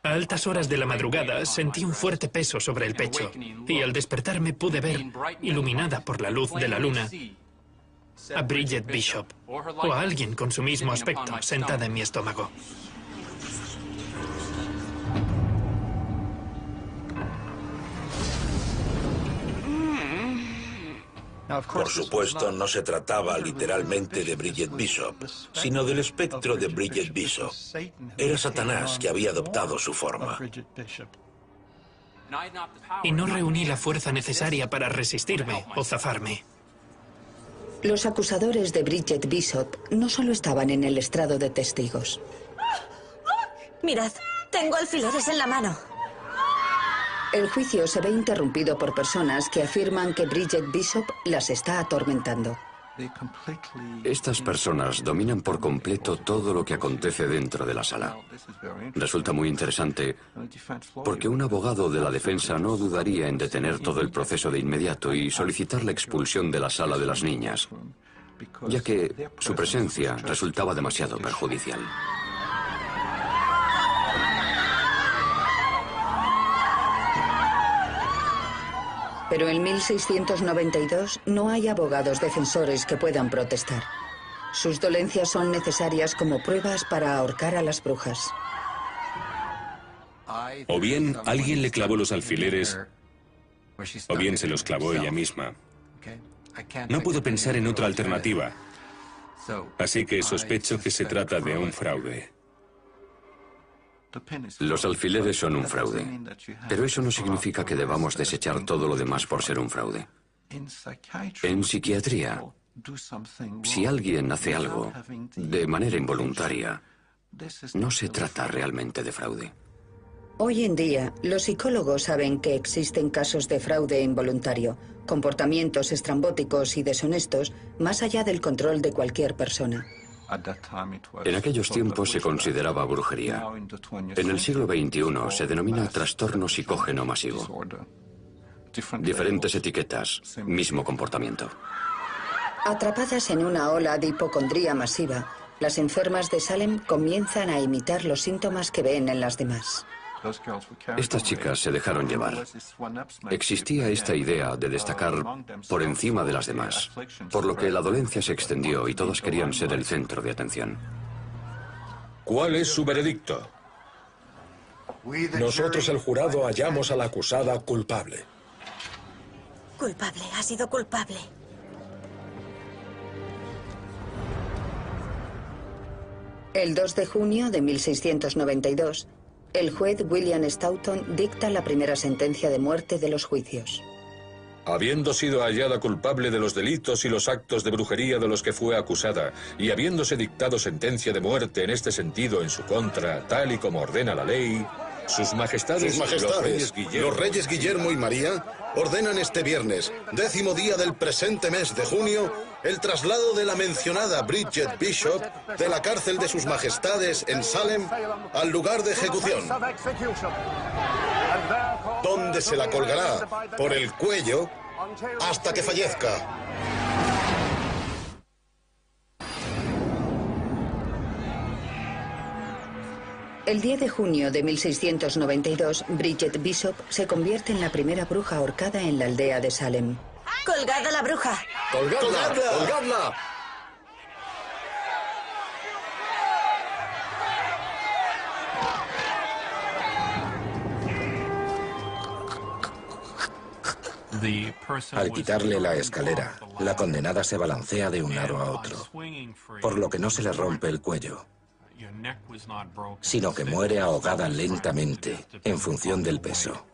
A altas horas de la madrugada sentí un fuerte peso sobre el pecho y al despertarme pude ver, iluminada por la luz de la luna, a Bridget Bishop o a alguien con su mismo aspecto sentada en mi estómago.
Por supuesto, no se trataba literalmente de Bridget Bishop, sino del espectro de Bridget Bishop. Era Satanás que había adoptado su forma.
Y no reuní la fuerza necesaria para resistirme o zafarme.
Los acusadores de Bridget Bishop no solo estaban en el estrado de testigos.
Mirad, tengo alfileres en la mano.
El juicio se ve interrumpido por personas que afirman que Bridget Bishop las está atormentando.
Estas personas dominan por completo todo lo que acontece dentro de la sala. Resulta muy interesante porque un abogado de la defensa no dudaría en detener todo el proceso de inmediato y solicitar la expulsión de la sala de las niñas, ya que su presencia resultaba demasiado perjudicial.
Pero en 1692 no hay abogados defensores que puedan protestar. Sus dolencias son necesarias como pruebas para ahorcar a las brujas.
O bien alguien le clavó los alfileres, o bien se los clavó ella misma. No puedo pensar en otra alternativa, así que sospecho que se trata de un fraude.
Los alfileres son un fraude, pero eso no significa que debamos desechar todo lo demás por ser un fraude. En psiquiatría, si alguien hace algo de manera involuntaria, no se trata realmente de fraude.
Hoy en día, los psicólogos saben que existen casos de fraude involuntario, comportamientos estrambóticos y deshonestos más allá del control de cualquier persona.
En aquellos tiempos se consideraba brujería. En el siglo XXI se denomina trastorno psicógeno masivo. Diferentes etiquetas, mismo comportamiento.
Atrapadas en una ola de hipocondría masiva, las enfermas de Salem comienzan a imitar los síntomas que ven en las demás.
Estas chicas se dejaron llevar. Existía esta idea de destacar por encima de las demás, por lo que la dolencia se extendió y todas querían ser el centro de atención.
¿Cuál es su veredicto?
Nosotros, el jurado, hallamos a la acusada culpable.
Culpable, ha sido culpable.
El 2 de junio de 1692, el juez William Stoughton dicta la primera sentencia de muerte de los juicios.
Habiendo sido hallada culpable de los delitos y los actos de brujería de los que fue acusada, y habiéndose dictado sentencia de muerte en este sentido en su contra, tal y como ordena la ley, Sus Majestades,
los Reyes Guillermo y María, ordenan este viernes, 10º día del presente mes de junio, el traslado de la mencionada Bridget Bishop de la cárcel de Sus Majestades en Salem al lugar de ejecución, donde se la colgará por el cuello hasta que fallezca.
El 10 de junio de 1692, Bridget Bishop se convierte en la primera bruja ahorcada en la aldea de Salem.
¡Colgad a la bruja!
¡Colgadla! ¡Colgadla!
Al quitarle la escalera, la condenada se balancea de un lado a otro, por lo que no se le rompe el cuello, sino que muere ahogada lentamente en función del peso.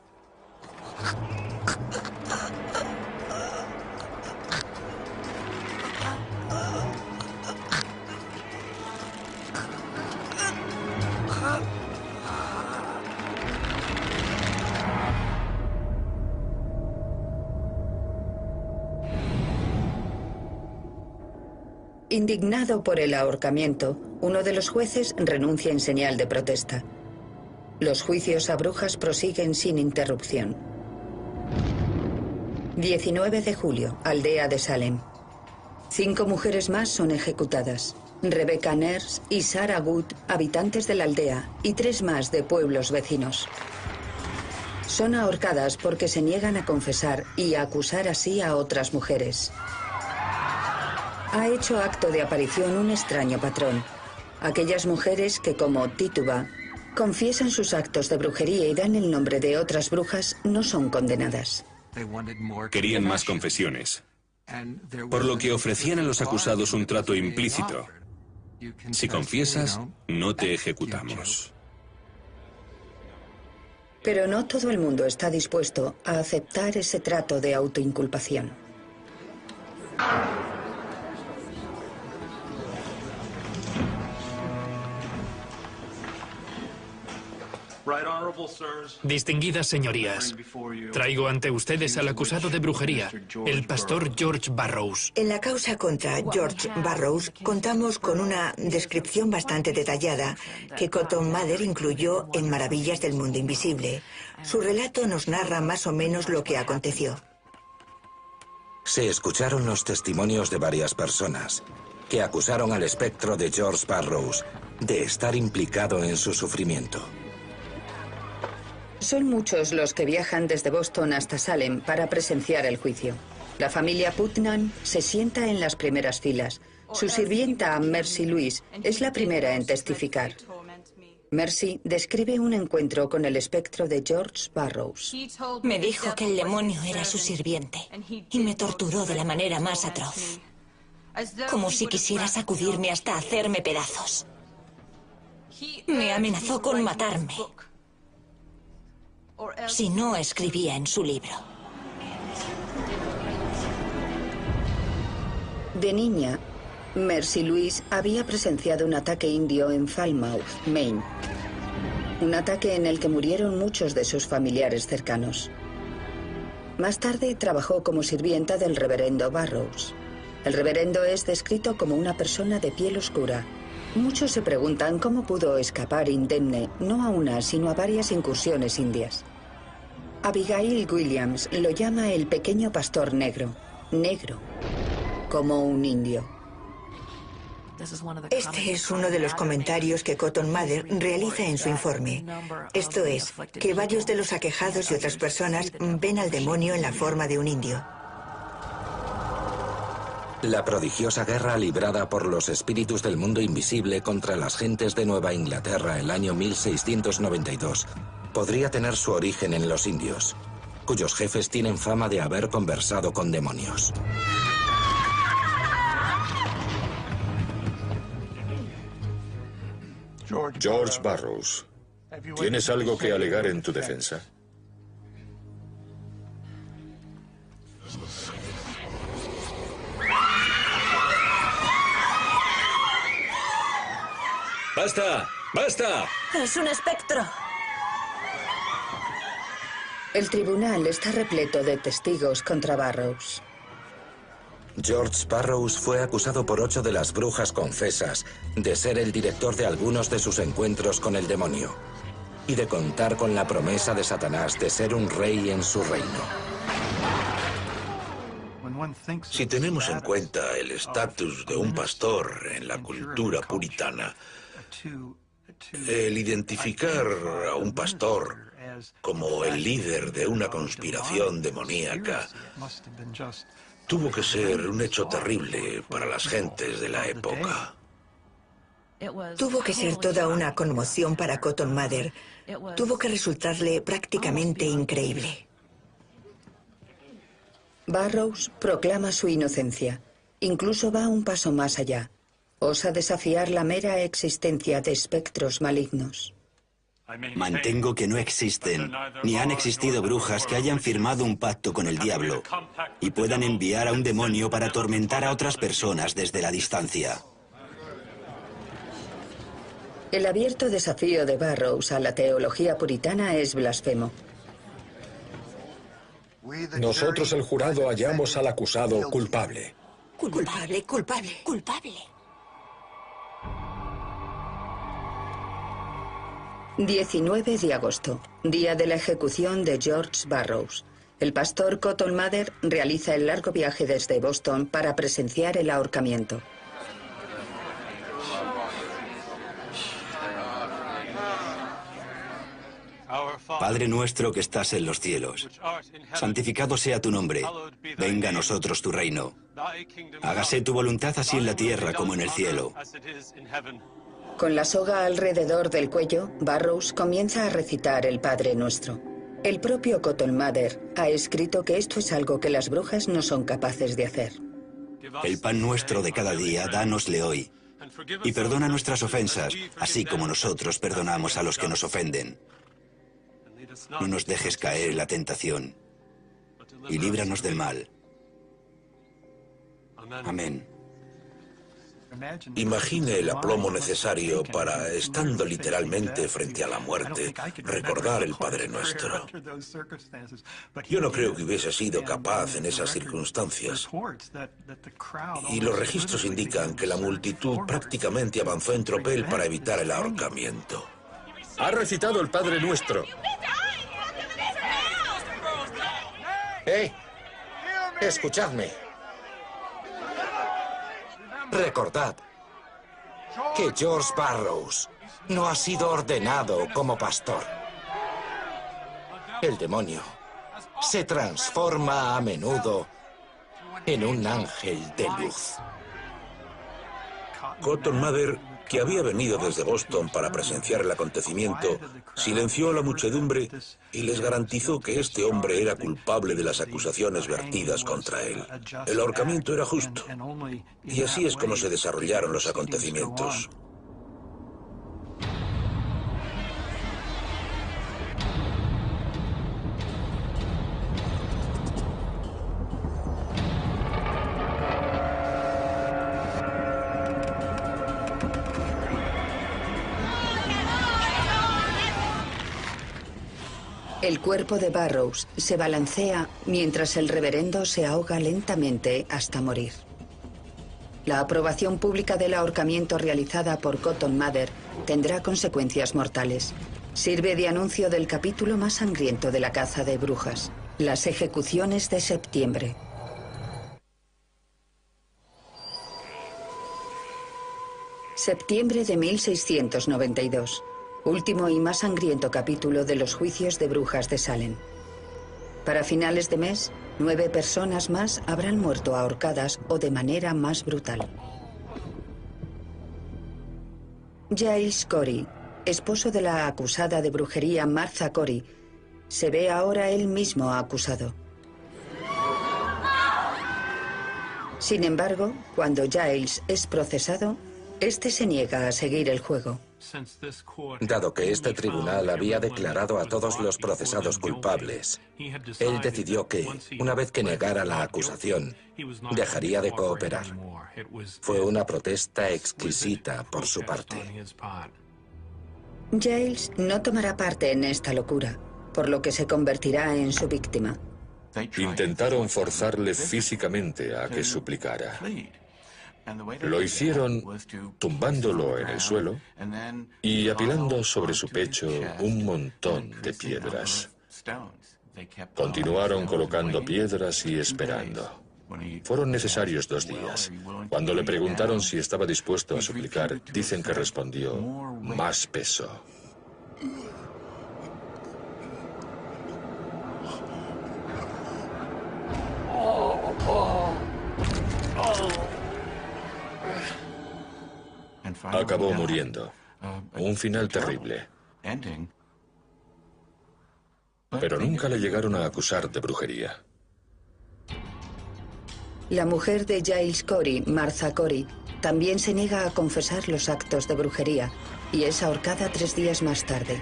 Indignado por el ahorcamiento, uno de los jueces renuncia en señal de protesta. Los juicios a brujas prosiguen sin interrupción. 19 de julio, aldea de Salem. 5 mujeres más son ejecutadas. Rebecca Nurse y Sarah Wood, habitantes de la aldea, y 3 más de pueblos vecinos. Son ahorcadas porque se niegan a confesar y a acusar así a otras mujeres. Ha hecho acto de aparición un extraño patrón. Aquellas mujeres que, como Tituba, confiesan sus actos de brujería y dan el nombre de otras brujas, no son condenadas.
Querían más confesiones. por lo que ofrecían a los acusados un trato implícito. Si confiesas, no te ejecutamos.
Pero no todo el mundo está dispuesto a aceptar ese trato de autoinculpación.
Distinguidas señorías, traigo ante ustedes al acusado de brujería, el pastor George Burroughs.
En la causa contra George Burroughs contamos con una descripción bastante detallada que Cotton Mather incluyó en Maravillas del Mundo Invisible. Su relato nos narra más o menos lo que aconteció.
Se escucharon los testimonios de varias personas que acusaron al espectro de George Burroughs de estar implicado en su sufrimiento.
Son muchos los que viajan desde Boston hasta Salem para presenciar el juicio. La familia Putnam se sienta en las primeras filas. Su sirvienta, Mercy Louise, es la primera en testificar. Mercy describe un encuentro con el espectro de George Burroughs.
Me dijo que el demonio era su sirviente y me torturó de la manera más atroz, como si quisiera sacudirme hasta hacerme pedazos. Me amenazó con matarme si no escribía en su libro.
De niña, Mercy Louise había presenciado un ataque indio en Falmouth, Maine. Un ataque en el que murieron muchos de sus familiares cercanos. Más tarde trabajó como sirvienta del reverendo Burroughs. El reverendo es descrito como una persona de piel oscura. Muchos se preguntan cómo pudo escapar indemne, no a una, sino a varias incursiones indias. Abigail Williams lo llama el pequeño pastor negro, como un indio.
Este es uno de los comentarios que Cotton Mather realiza en su informe. Esto es, que varios de los aquejados y otras personas ven al demonio en la forma de un indio.
La prodigiosa guerra librada por los espíritus del mundo invisible contra las gentes de Nueva Inglaterra el año 1692 podría tener su origen en los indios, cuyos jefes tienen fama de haber conversado con demonios.
George Burroughs, ¿tienes algo que alegar en tu defensa?
¡Basta! ¡Basta!
¡Es un espectro!
El tribunal está repleto de testigos contra Burroughs.
George Burroughs fue acusado por 8 de las brujas confesas de ser el director de algunos de sus encuentros con el demonio y de contar con la promesa de Satanás de ser un rey en su reino.
Si tenemos en cuenta el estatus de un pastor en la cultura puritana, el identificar a un pastor como el líder de una conspiración demoníaca tuvo que ser un hecho terrible para las gentes de la época.
Tuvo que ser toda una conmoción para Cotton Mather. Tuvo que resultarle prácticamente increíble.
Burroughs proclama su inocencia. Incluso va un paso más allá. Osa desafiar la mera existencia de espectros malignos.
Mantengo que no existen, ni han existido brujas que hayan firmado un pacto con el diablo y puedan enviar a un demonio para atormentar a otras personas desde la distancia.
El abierto desafío de Burroughs a la teología puritana es blasfemo.
Nosotros, el jurado, hallamos al acusado culpable.
Culpable, culpable, culpable.
19 de agosto, día de la ejecución de George Burroughs. El pastor Cotton Mather realiza el largo viaje desde Boston para presenciar el ahorcamiento.
Padre nuestro que estás en los cielos, santificado sea tu nombre, venga a nosotros tu reino. Hágase tu voluntad así en la tierra como en el cielo.
Con la soga alrededor del cuello, Burroughs comienza a recitar el Padre Nuestro. El propio Cotton Mather ha escrito que esto es algo que las brujas no son capaces de hacer.
El pan nuestro de cada día, dánosle hoy. Y perdona nuestras ofensas, así como nosotros perdonamos a los que nos ofenden. No nos dejes caer en la tentación, y líbranos del mal. Amén.
Imagine el aplomo necesario para, estando literalmente frente a la muerte, recordar el Padre Nuestro. Yo no creo que hubiese sido capaz en esas circunstancias. Y los registros indican que la multitud prácticamente avanzó en tropel para evitar el ahorcamiento.
Ha recitado el Padre Nuestro.
Escuchadme. Recordad que George Burroughs no ha sido ordenado como pastor. El demonio se transforma a menudo en un ángel de luz.
Cotton Mather, que había venido desde Boston para presenciar el acontecimiento, silenció a la muchedumbre y les garantizó que este hombre era culpable de las acusaciones vertidas contra él. El ahorcamiento era justo. Y así es como se desarrollaron los acontecimientos.
El cuerpo de Burroughs se balancea mientras el reverendo se ahoga lentamente hasta morir. La aprobación pública del ahorcamiento realizada por Cotton Mather tendrá consecuencias mortales. Sirve de anuncio del capítulo más sangriento de la caza de brujas, las ejecuciones de septiembre. Septiembre de 1692. Último y más sangriento capítulo de los juicios de brujas de Salem. Para finales de mes, 9 personas más habrán muerto ahorcadas o de manera más brutal. Giles Corey, esposo de la acusada de brujería Martha Corey, se ve ahora él mismo acusado. Sin embargo, cuando Giles es procesado, este se niega a seguir el juego.
Dado que este tribunal había declarado a todos los procesados culpables, él decidió que, una vez que negara la acusación, dejaría de cooperar. Fue una protesta exquisita por su parte.
Giles no tomará parte en esta locura, por lo que se convertirá en su víctima.
Intentaron forzarle físicamente a que suplicara. Lo hicieron tumbándolo en el suelo y apilando sobre su pecho un montón de piedras. Continuaron colocando piedras y esperando. Fueron necesarios 2 días. Cuando le preguntaron si estaba dispuesto a suplicar, dicen que respondió, más peso. Acabó muriendo. Un final terrible. Pero nunca le llegaron a acusar de brujería.
La mujer de Giles Corey, Martha Corey, también se niega a confesar los actos de brujería y es ahorcada 3 días más tarde,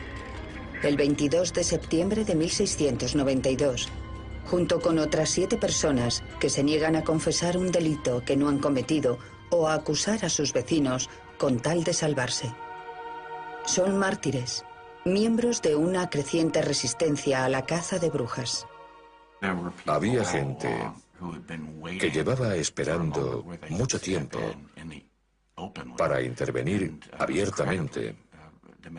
el 22 de septiembre de 1692, junto con otras 7 personas que se niegan a confesar un delito que no han cometido o a acusar a sus vecinos con tal de salvarse. Son mártires, miembros de una creciente resistencia a la caza de brujas.
Había gente que llevaba esperando mucho tiempo para intervenir abiertamente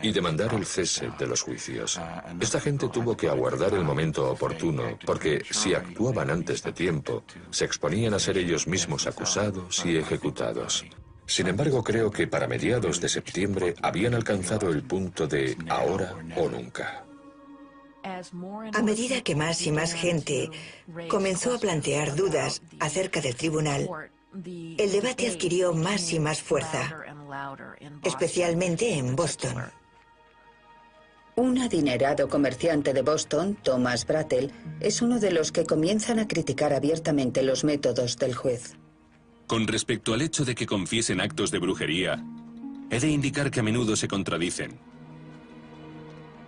y demandar el cese de los juicios. Esta gente tuvo que aguardar el momento oportuno, porque si actuaban antes de tiempo, se exponían a ser ellos mismos acusados y ejecutados. Sin embargo, creo que para mediados de septiembre habían alcanzado el punto de ahora o nunca.
A medida que más y más gente comenzó a plantear dudas acerca del tribunal, el debate adquirió más y más fuerza, especialmente en Boston.
Un adinerado comerciante de Boston, Thomas Brattle, es uno de los que comienzan a criticar abiertamente los métodos del juez.
Con respecto al hecho de que confiesen actos de brujería, he de indicar que a menudo se contradicen.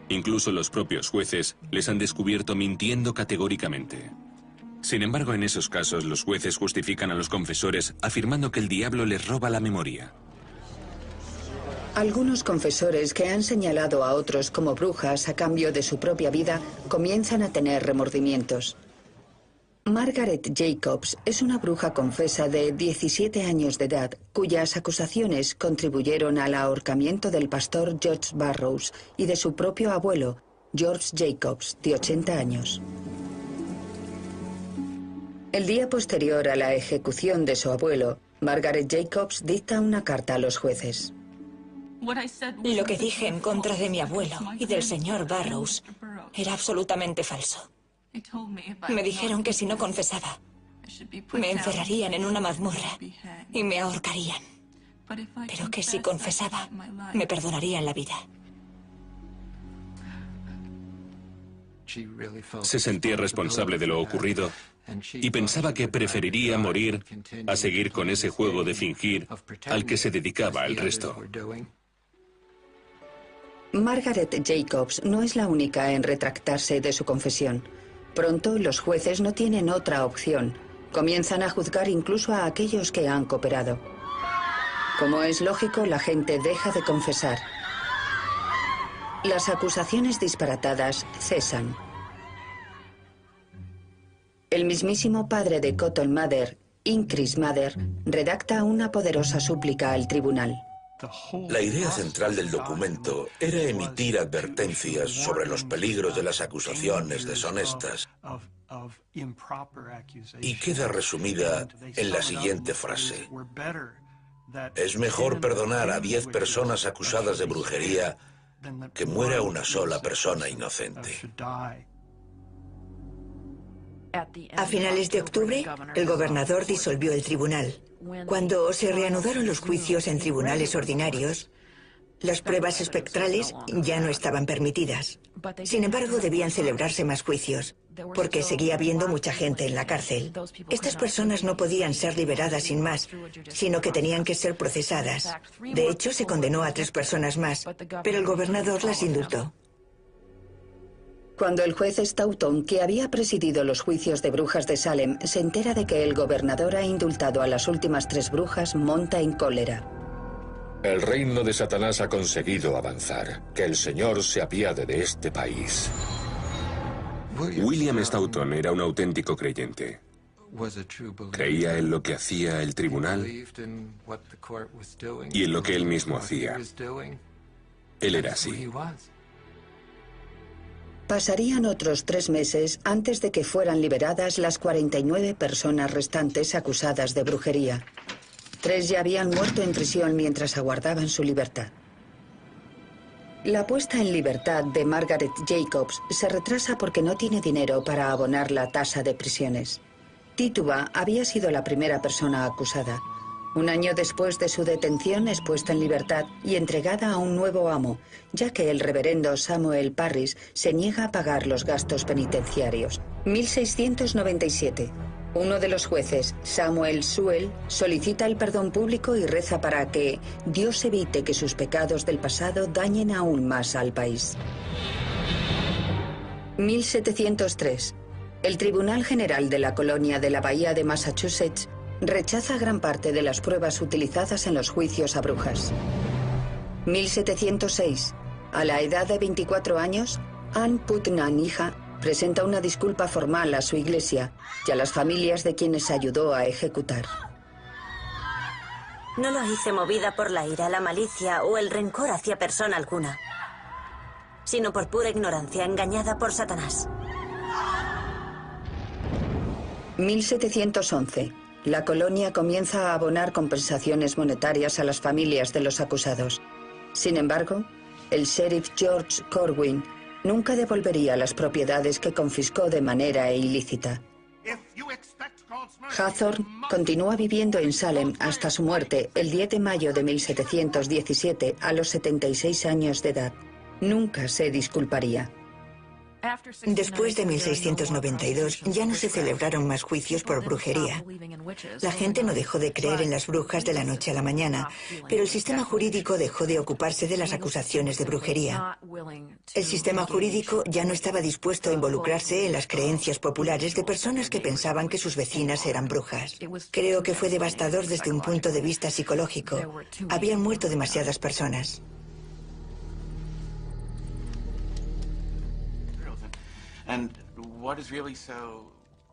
Incluso los propios jueces les han descubierto mintiendo categóricamente. Sin embargo, en esos casos, los jueces justifican a los confesores afirmando que el diablo les roba la memoria.
Algunos confesores que han señalado a otros como brujas a cambio de su propia vida comienzan a tener remordimientos. Margaret Jacobs es una bruja confesa de 17 años de edad cuyas acusaciones contribuyeron al ahorcamiento del pastor George Burroughs y de su propio abuelo, George Jacobs, de 80 años. El día posterior a la ejecución de su abuelo, Margaret Jacobs dicta una carta a los jueces.
Lo que dije en contra de mi abuelo y del señor Burroughs era absolutamente falso. Me dijeron que si no confesaba, me encerrarían en una mazmorra y me ahorcarían. Pero que si confesaba, me perdonarían la vida.
Se sentía responsable de lo ocurrido y pensaba que preferiría morir a seguir con ese juego de fingir al que se dedicaba el resto.
Margaret Jacobs no es la única en retractarse de su confesión. Pronto los jueces no tienen otra opción. Comienzan a juzgar incluso a aquellos que han cooperado. Como es lógico, la gente deja de confesar. Las acusaciones disparatadas cesan. El mismísimo padre de Cotton Mather, Increase Mather, redacta una poderosa súplica al tribunal.
La idea central del documento era emitir advertencias sobre los peligros de las acusaciones deshonestas y queda resumida en la siguiente frase. Es mejor perdonar a 10 personas acusadas de brujería que muera una sola persona inocente.
A finales de octubre, el gobernador disolvió el tribunal. Cuando se reanudaron los juicios en tribunales ordinarios, las pruebas espectrales ya no estaban permitidas. Sin embargo, debían celebrarse más juicios, porque seguía habiendo mucha gente en la cárcel. Estas personas no podían ser liberadas sin más, sino que tenían que ser procesadas. De hecho, se condenó a 3 personas más, pero el gobernador las indultó.
Cuando el juez Stoughton, que había presidido los juicios de brujas de Salem, se entera de que el gobernador ha indultado a las últimas 3 brujas, monta en cólera.
El reino de Satanás ha conseguido avanzar. Que el Señor se apiade de este país.
William Stoughton era un auténtico creyente. Creía en lo que hacía el tribunal y en lo que él mismo hacía. Él era así.
Pasarían otros 3 meses antes de que fueran liberadas las 49 personas restantes acusadas de brujería. 3 ya habían muerto en prisión mientras aguardaban su libertad. La puesta en libertad de Margaret Jacobs se retrasa porque no tiene dinero para abonar la tasa de prisiones. Tituba había sido la primera persona acusada. Un año después de su detención es puesta en libertad y entregada a un nuevo amo, ya que el reverendo Samuel Parris se niega a pagar los gastos penitenciarios. 1697. Uno de los jueces, Samuel Sewell, solicita el perdón público y reza para que Dios evite que sus pecados del pasado dañen aún más al país. 1703. El Tribunal General de la Colonia de la Bahía de Massachusetts rechaza gran parte de las pruebas utilizadas en los juicios a brujas. 1706. A la edad de 24 años, Ann Putnam, hija, presenta una disculpa formal a su iglesia y a las familias de quienes ayudó a ejecutar.
No lo hice movida por la ira, la malicia o el rencor hacia persona alguna, sino por pura ignorancia, engañada por Satanás.
1711. La colonia comienza a abonar compensaciones monetarias a las familias de los acusados. Sin embargo, el sheriff George Corwin nunca devolvería las propiedades que confiscó de manera ilícita. Hathorne continúa viviendo en Salem hasta su muerte el 10 de mayo de 1717 a los 76 años de edad. Nunca se disculparía.
Después de 1692 ya no se celebraron más juicios por brujería. La gente no dejó de creer en las brujas de la noche a la mañana, pero el sistema jurídico dejó de ocuparse de las acusaciones de brujería. El sistema jurídico ya no estaba dispuesto a involucrarse en las creencias populares de personas que pensaban que sus vecinas eran brujas. Creo que fue devastador desde un punto de vista psicológico. Habían muerto demasiadas personas.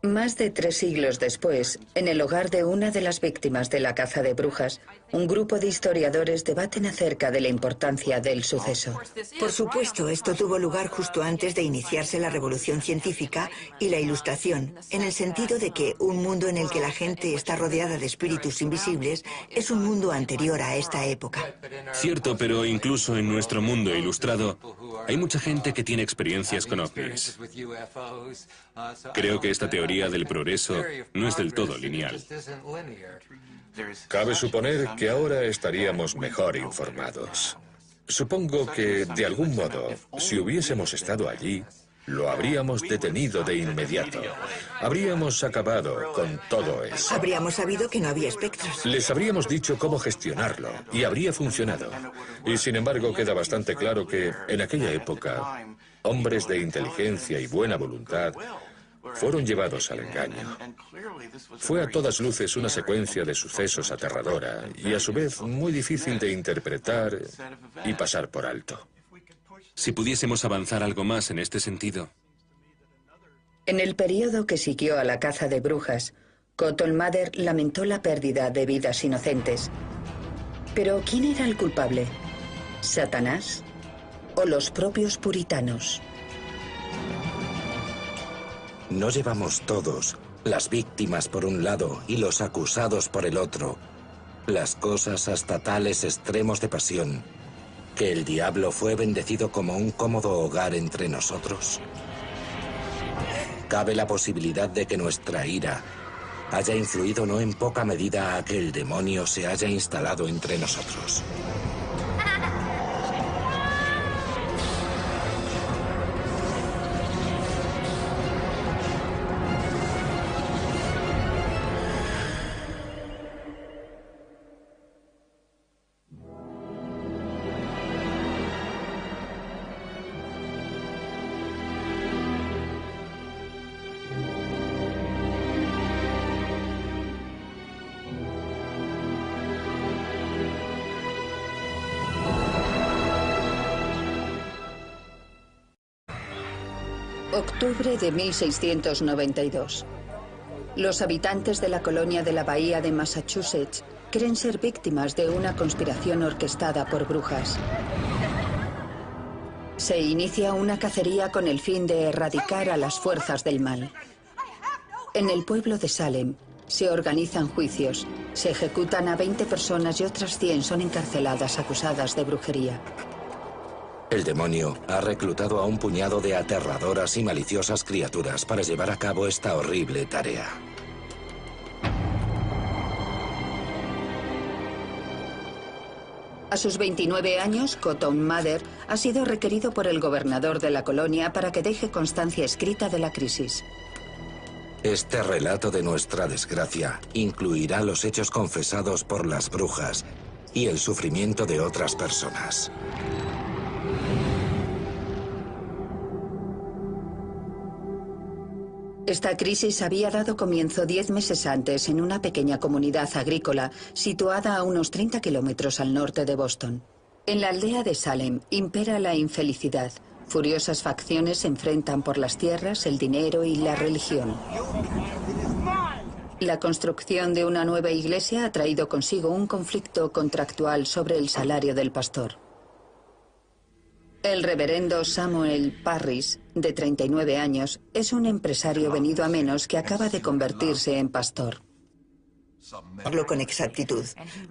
Más de 3 siglos después, en el hogar de una de las víctimas de la caza de brujas, un grupo de historiadores debaten acerca de la importancia del suceso.
Por supuesto, esto tuvo lugar justo antes de iniciarse la revolución científica y la ilustración, en el sentido de que un mundo en el que la gente está rodeada de espíritus invisibles es un mundo anterior a esta época.
Cierto, pero incluso en nuestro mundo ilustrado hay mucha gente que tiene experiencias con ovnis. Creo que esta teoría del progreso no es del todo lineal.
Cabe suponer que ahora estaríamos mejor informados. Supongo que, de algún modo, si hubiésemos estado allí, lo habríamos detenido de inmediato. Habríamos acabado con todo eso.
Habríamos sabido que no había espectros.
Les habríamos dicho cómo gestionarlo y habría funcionado. Y sin embargo queda bastante claro que, en aquella época, hombres de inteligencia y buena voluntad fueron llevados al engaño. Fue a todas luces una secuencia de sucesos aterradora y a su vez muy difícil de interpretar y pasar por alto.
Si pudiésemos avanzar algo más en este sentido.
En el periodo que siguió a la caza de brujas, Cotton Mather lamentó la pérdida de vidas inocentes. Pero ¿quién era el culpable? ¿Satanás o los propios puritanos?
No llevamos todos, las víctimas por un lado y los acusados por el otro, las cosas hasta tales extremos de pasión, que el diablo fue bendecido como un cómodo hogar entre nosotros? Cabe la posibilidad de que nuestra ira haya influido no en poca medida a que el demonio se haya instalado entre nosotros.
Octubre de 1692. Los habitantes de la colonia de la Bahía de Massachusetts creen ser víctimas de una conspiración orquestada por brujas. Se inicia una cacería con el fin de erradicar a las fuerzas del mal. En el pueblo de Salem se organizan juicios, se ejecutan a 20 personas y otras 100 son encarceladas acusadas de brujería.
El demonio ha reclutado a un puñado de aterradoras y maliciosas criaturas para llevar a cabo esta horrible tarea.
A sus 29 años, Cotton Mather ha sido requerido por el gobernador de la colonia para que deje constancia escrita de la crisis.
Este relato de nuestra desgracia incluirá los hechos confesados por las brujas y el sufrimiento de otras personas.
Esta crisis había dado comienzo 10 meses antes en una pequeña comunidad agrícola situada a unos 30 kilómetros al norte de Boston. En la aldea de Salem impera la infelicidad. Furiosas facciones se enfrentan por las tierras, el dinero y la religión. La construcción de una nueva iglesia ha traído consigo un conflicto contractual sobre el salario del pastor. El reverendo Samuel Parris, de 39 años, es un empresario venido a menos que acaba de convertirse en pastor.
Habló con exactitud,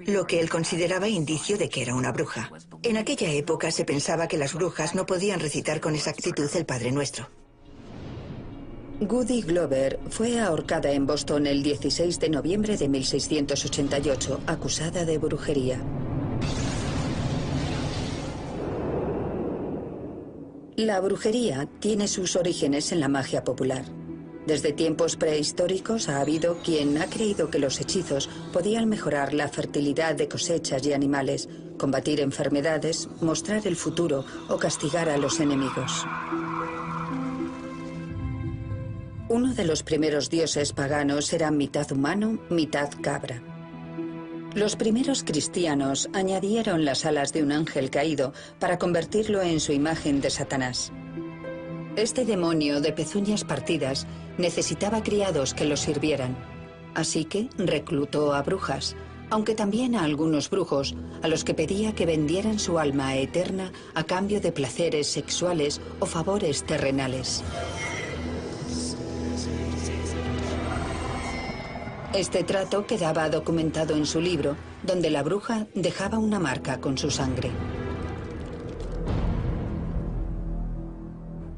lo que él consideraba indicio de que era una bruja. En aquella época se pensaba que las brujas no podían recitar con exactitud el Padre Nuestro.
Goody Glover fue ahorcada en Boston el 16 de noviembre de 1688, acusada de brujería. La brujería tiene sus orígenes en la magia popular. Desde tiempos prehistóricos ha habido quien ha creído que los hechizos podían mejorar la fertilidad de cosechas y animales, combatir enfermedades, mostrar el futuro o castigar a los enemigos. Uno de los primeros dioses paganos era mitad humano, mitad cabra. Los primeros cristianos añadieron las alas de un ángel caído para convertirlo en su imagen de Satanás. Este demonio de pezuñas partidas necesitaba criados que lo sirvieran, así que reclutó a brujas, aunque también a algunos brujos, a los que pedía que vendieran su alma eterna a cambio de placeres sexuales o favores terrenales. Este trato quedaba documentado en su libro, donde la bruja dejaba una marca con su sangre.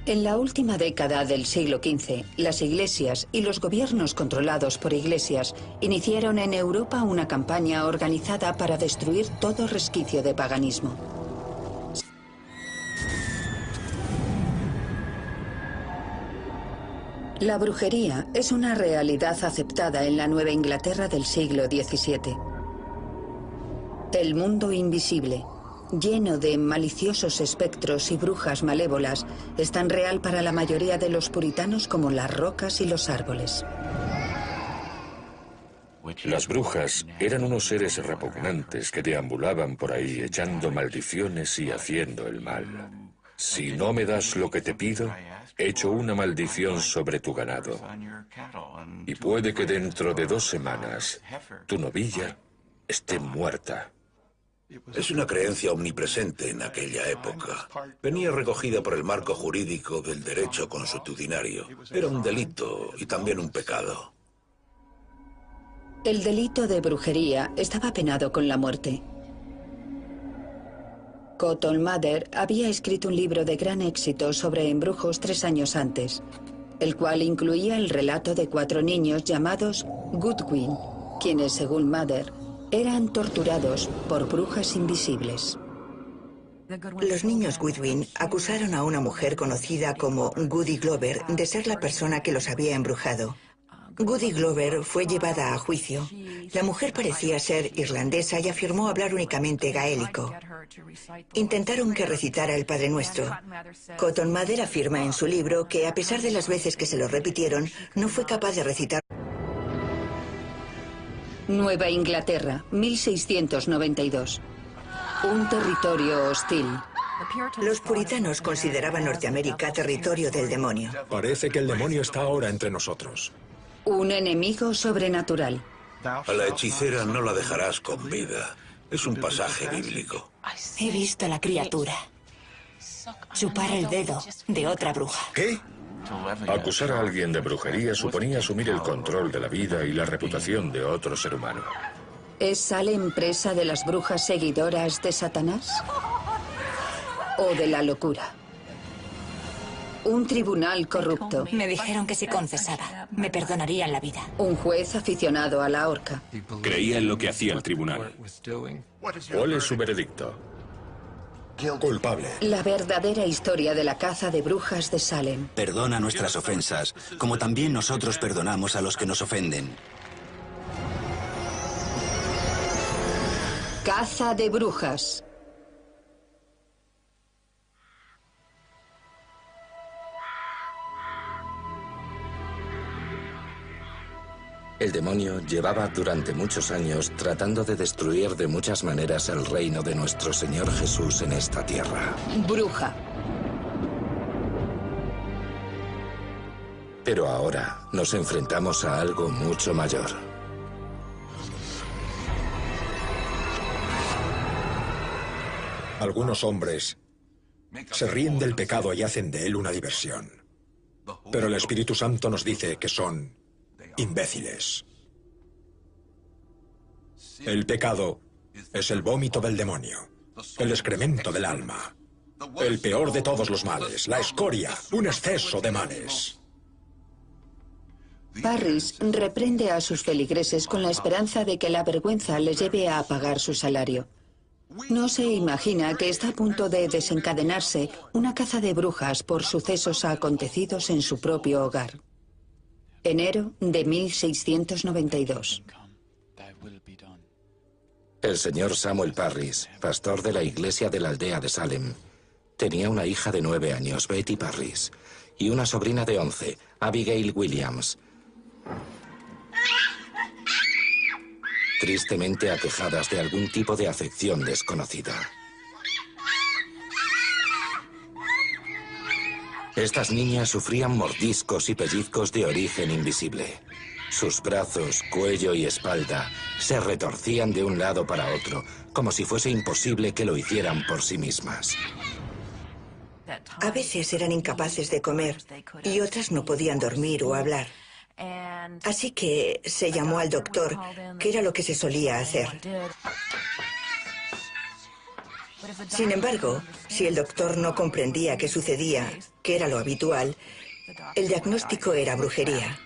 En la última década del siglo XV, las iglesias y los gobiernos controlados por iglesias iniciaron en Europa una campaña organizada para destruir todo resquicio de paganismo. La brujería es una realidad aceptada en la Nueva Inglaterra del siglo XVII. El mundo invisible, lleno de maliciosos espectros y brujas malévolas, es tan real para la mayoría de los puritanos como las rocas y los árboles.
Las brujas eran unos seres repugnantes que deambulaban por ahí echando maldiciones y haciendo el mal. Si no me das lo que te pido, echo una maldición sobre tu ganado. Y puede que dentro de 2 semanas tu novilla esté muerta.
Es una creencia omnipresente en aquella época. Venía recogida por el marco jurídico del derecho consuetudinario. Era un delito y también un pecado.
El delito de brujería estaba penado con la muerte. Cotton Mather había escrito un libro de gran éxito sobre embrujos 3 años antes, el cual incluía el relato de 4 niños llamados Goodwin, quienes, según Mather, eran torturados por brujas invisibles.
Los niños Goodwin acusaron a una mujer conocida como Goody Glover de ser la persona que los había embrujado. Goody Glover fue llevada a juicio. La mujer parecía ser irlandesa y afirmó hablar únicamente gaélico. Intentaron que recitara el Padre Nuestro. Cotton Mather afirma en su libro que, a pesar de las veces que se lo repitieron, no fue capaz de recitar.
Nueva Inglaterra, 1692. Un territorio hostil.
Los puritanos consideraban Norteamérica territorio del demonio.
Parece que el demonio está ahora entre nosotros.
Un enemigo sobrenatural.
A la hechicera no la dejarás con vida. Es un pasaje bíblico.
He visto a la criatura chupar el dedo de otra bruja.
¿Qué?
Acusar a alguien de brujería suponía asumir el control de la vida y la reputación de otro ser humano.
¿Es Salem presa de las brujas seguidoras de Satanás? ¿O de la locura? Un tribunal corrupto.
Me dijeron que si confesaba, me perdonarían la vida.
Un juez aficionado a la horca.
Creía en lo que hacía el tribunal.
¿Cuál es su veredicto?
Culpable.
La verdadera historia de la caza de brujas de Salem.
Perdona nuestras ofensas, como también nosotros perdonamos a los que nos ofenden.
Caza de brujas.
El demonio llevaba durante muchos años tratando de destruir de muchas maneras el reino de nuestro Señor Jesús en esta tierra.
Bruja.
Pero ahora nos enfrentamos a algo mucho mayor.
Algunos hombres se ríen del pecado y hacen de él una diversión. Pero el Espíritu Santo nos dice que son imbéciles. El pecado es el vómito del demonio, el excremento del alma, el peor de todos los males, la escoria, un exceso de males.
Parris reprende a sus feligreses con la esperanza de que la vergüenza les lleve a pagar su salario. No se imagina que está a punto de desencadenarse una caza de brujas por sucesos acontecidos en su propio hogar. Enero de 1692.
El señor Samuel Parris, pastor de la iglesia de la aldea de Salem, tenía una hija de 9 años, Betty Parris, y una sobrina de 11, Abigail Williams, tristemente aquejadas de algún tipo de afección desconocida. Estas niñas sufrían mordiscos y pellizcos de origen invisible. Sus brazos, cuello y espalda se retorcían de un lado para otro, como si fuese imposible que lo hicieran por sí mismas.
A veces eran incapaces de comer y otras no podían dormir o hablar. Así que se llamó al doctor, que era lo que se solía hacer. Sin embargo, si el doctor no comprendía qué sucedía, que era lo habitual, el diagnóstico era brujería.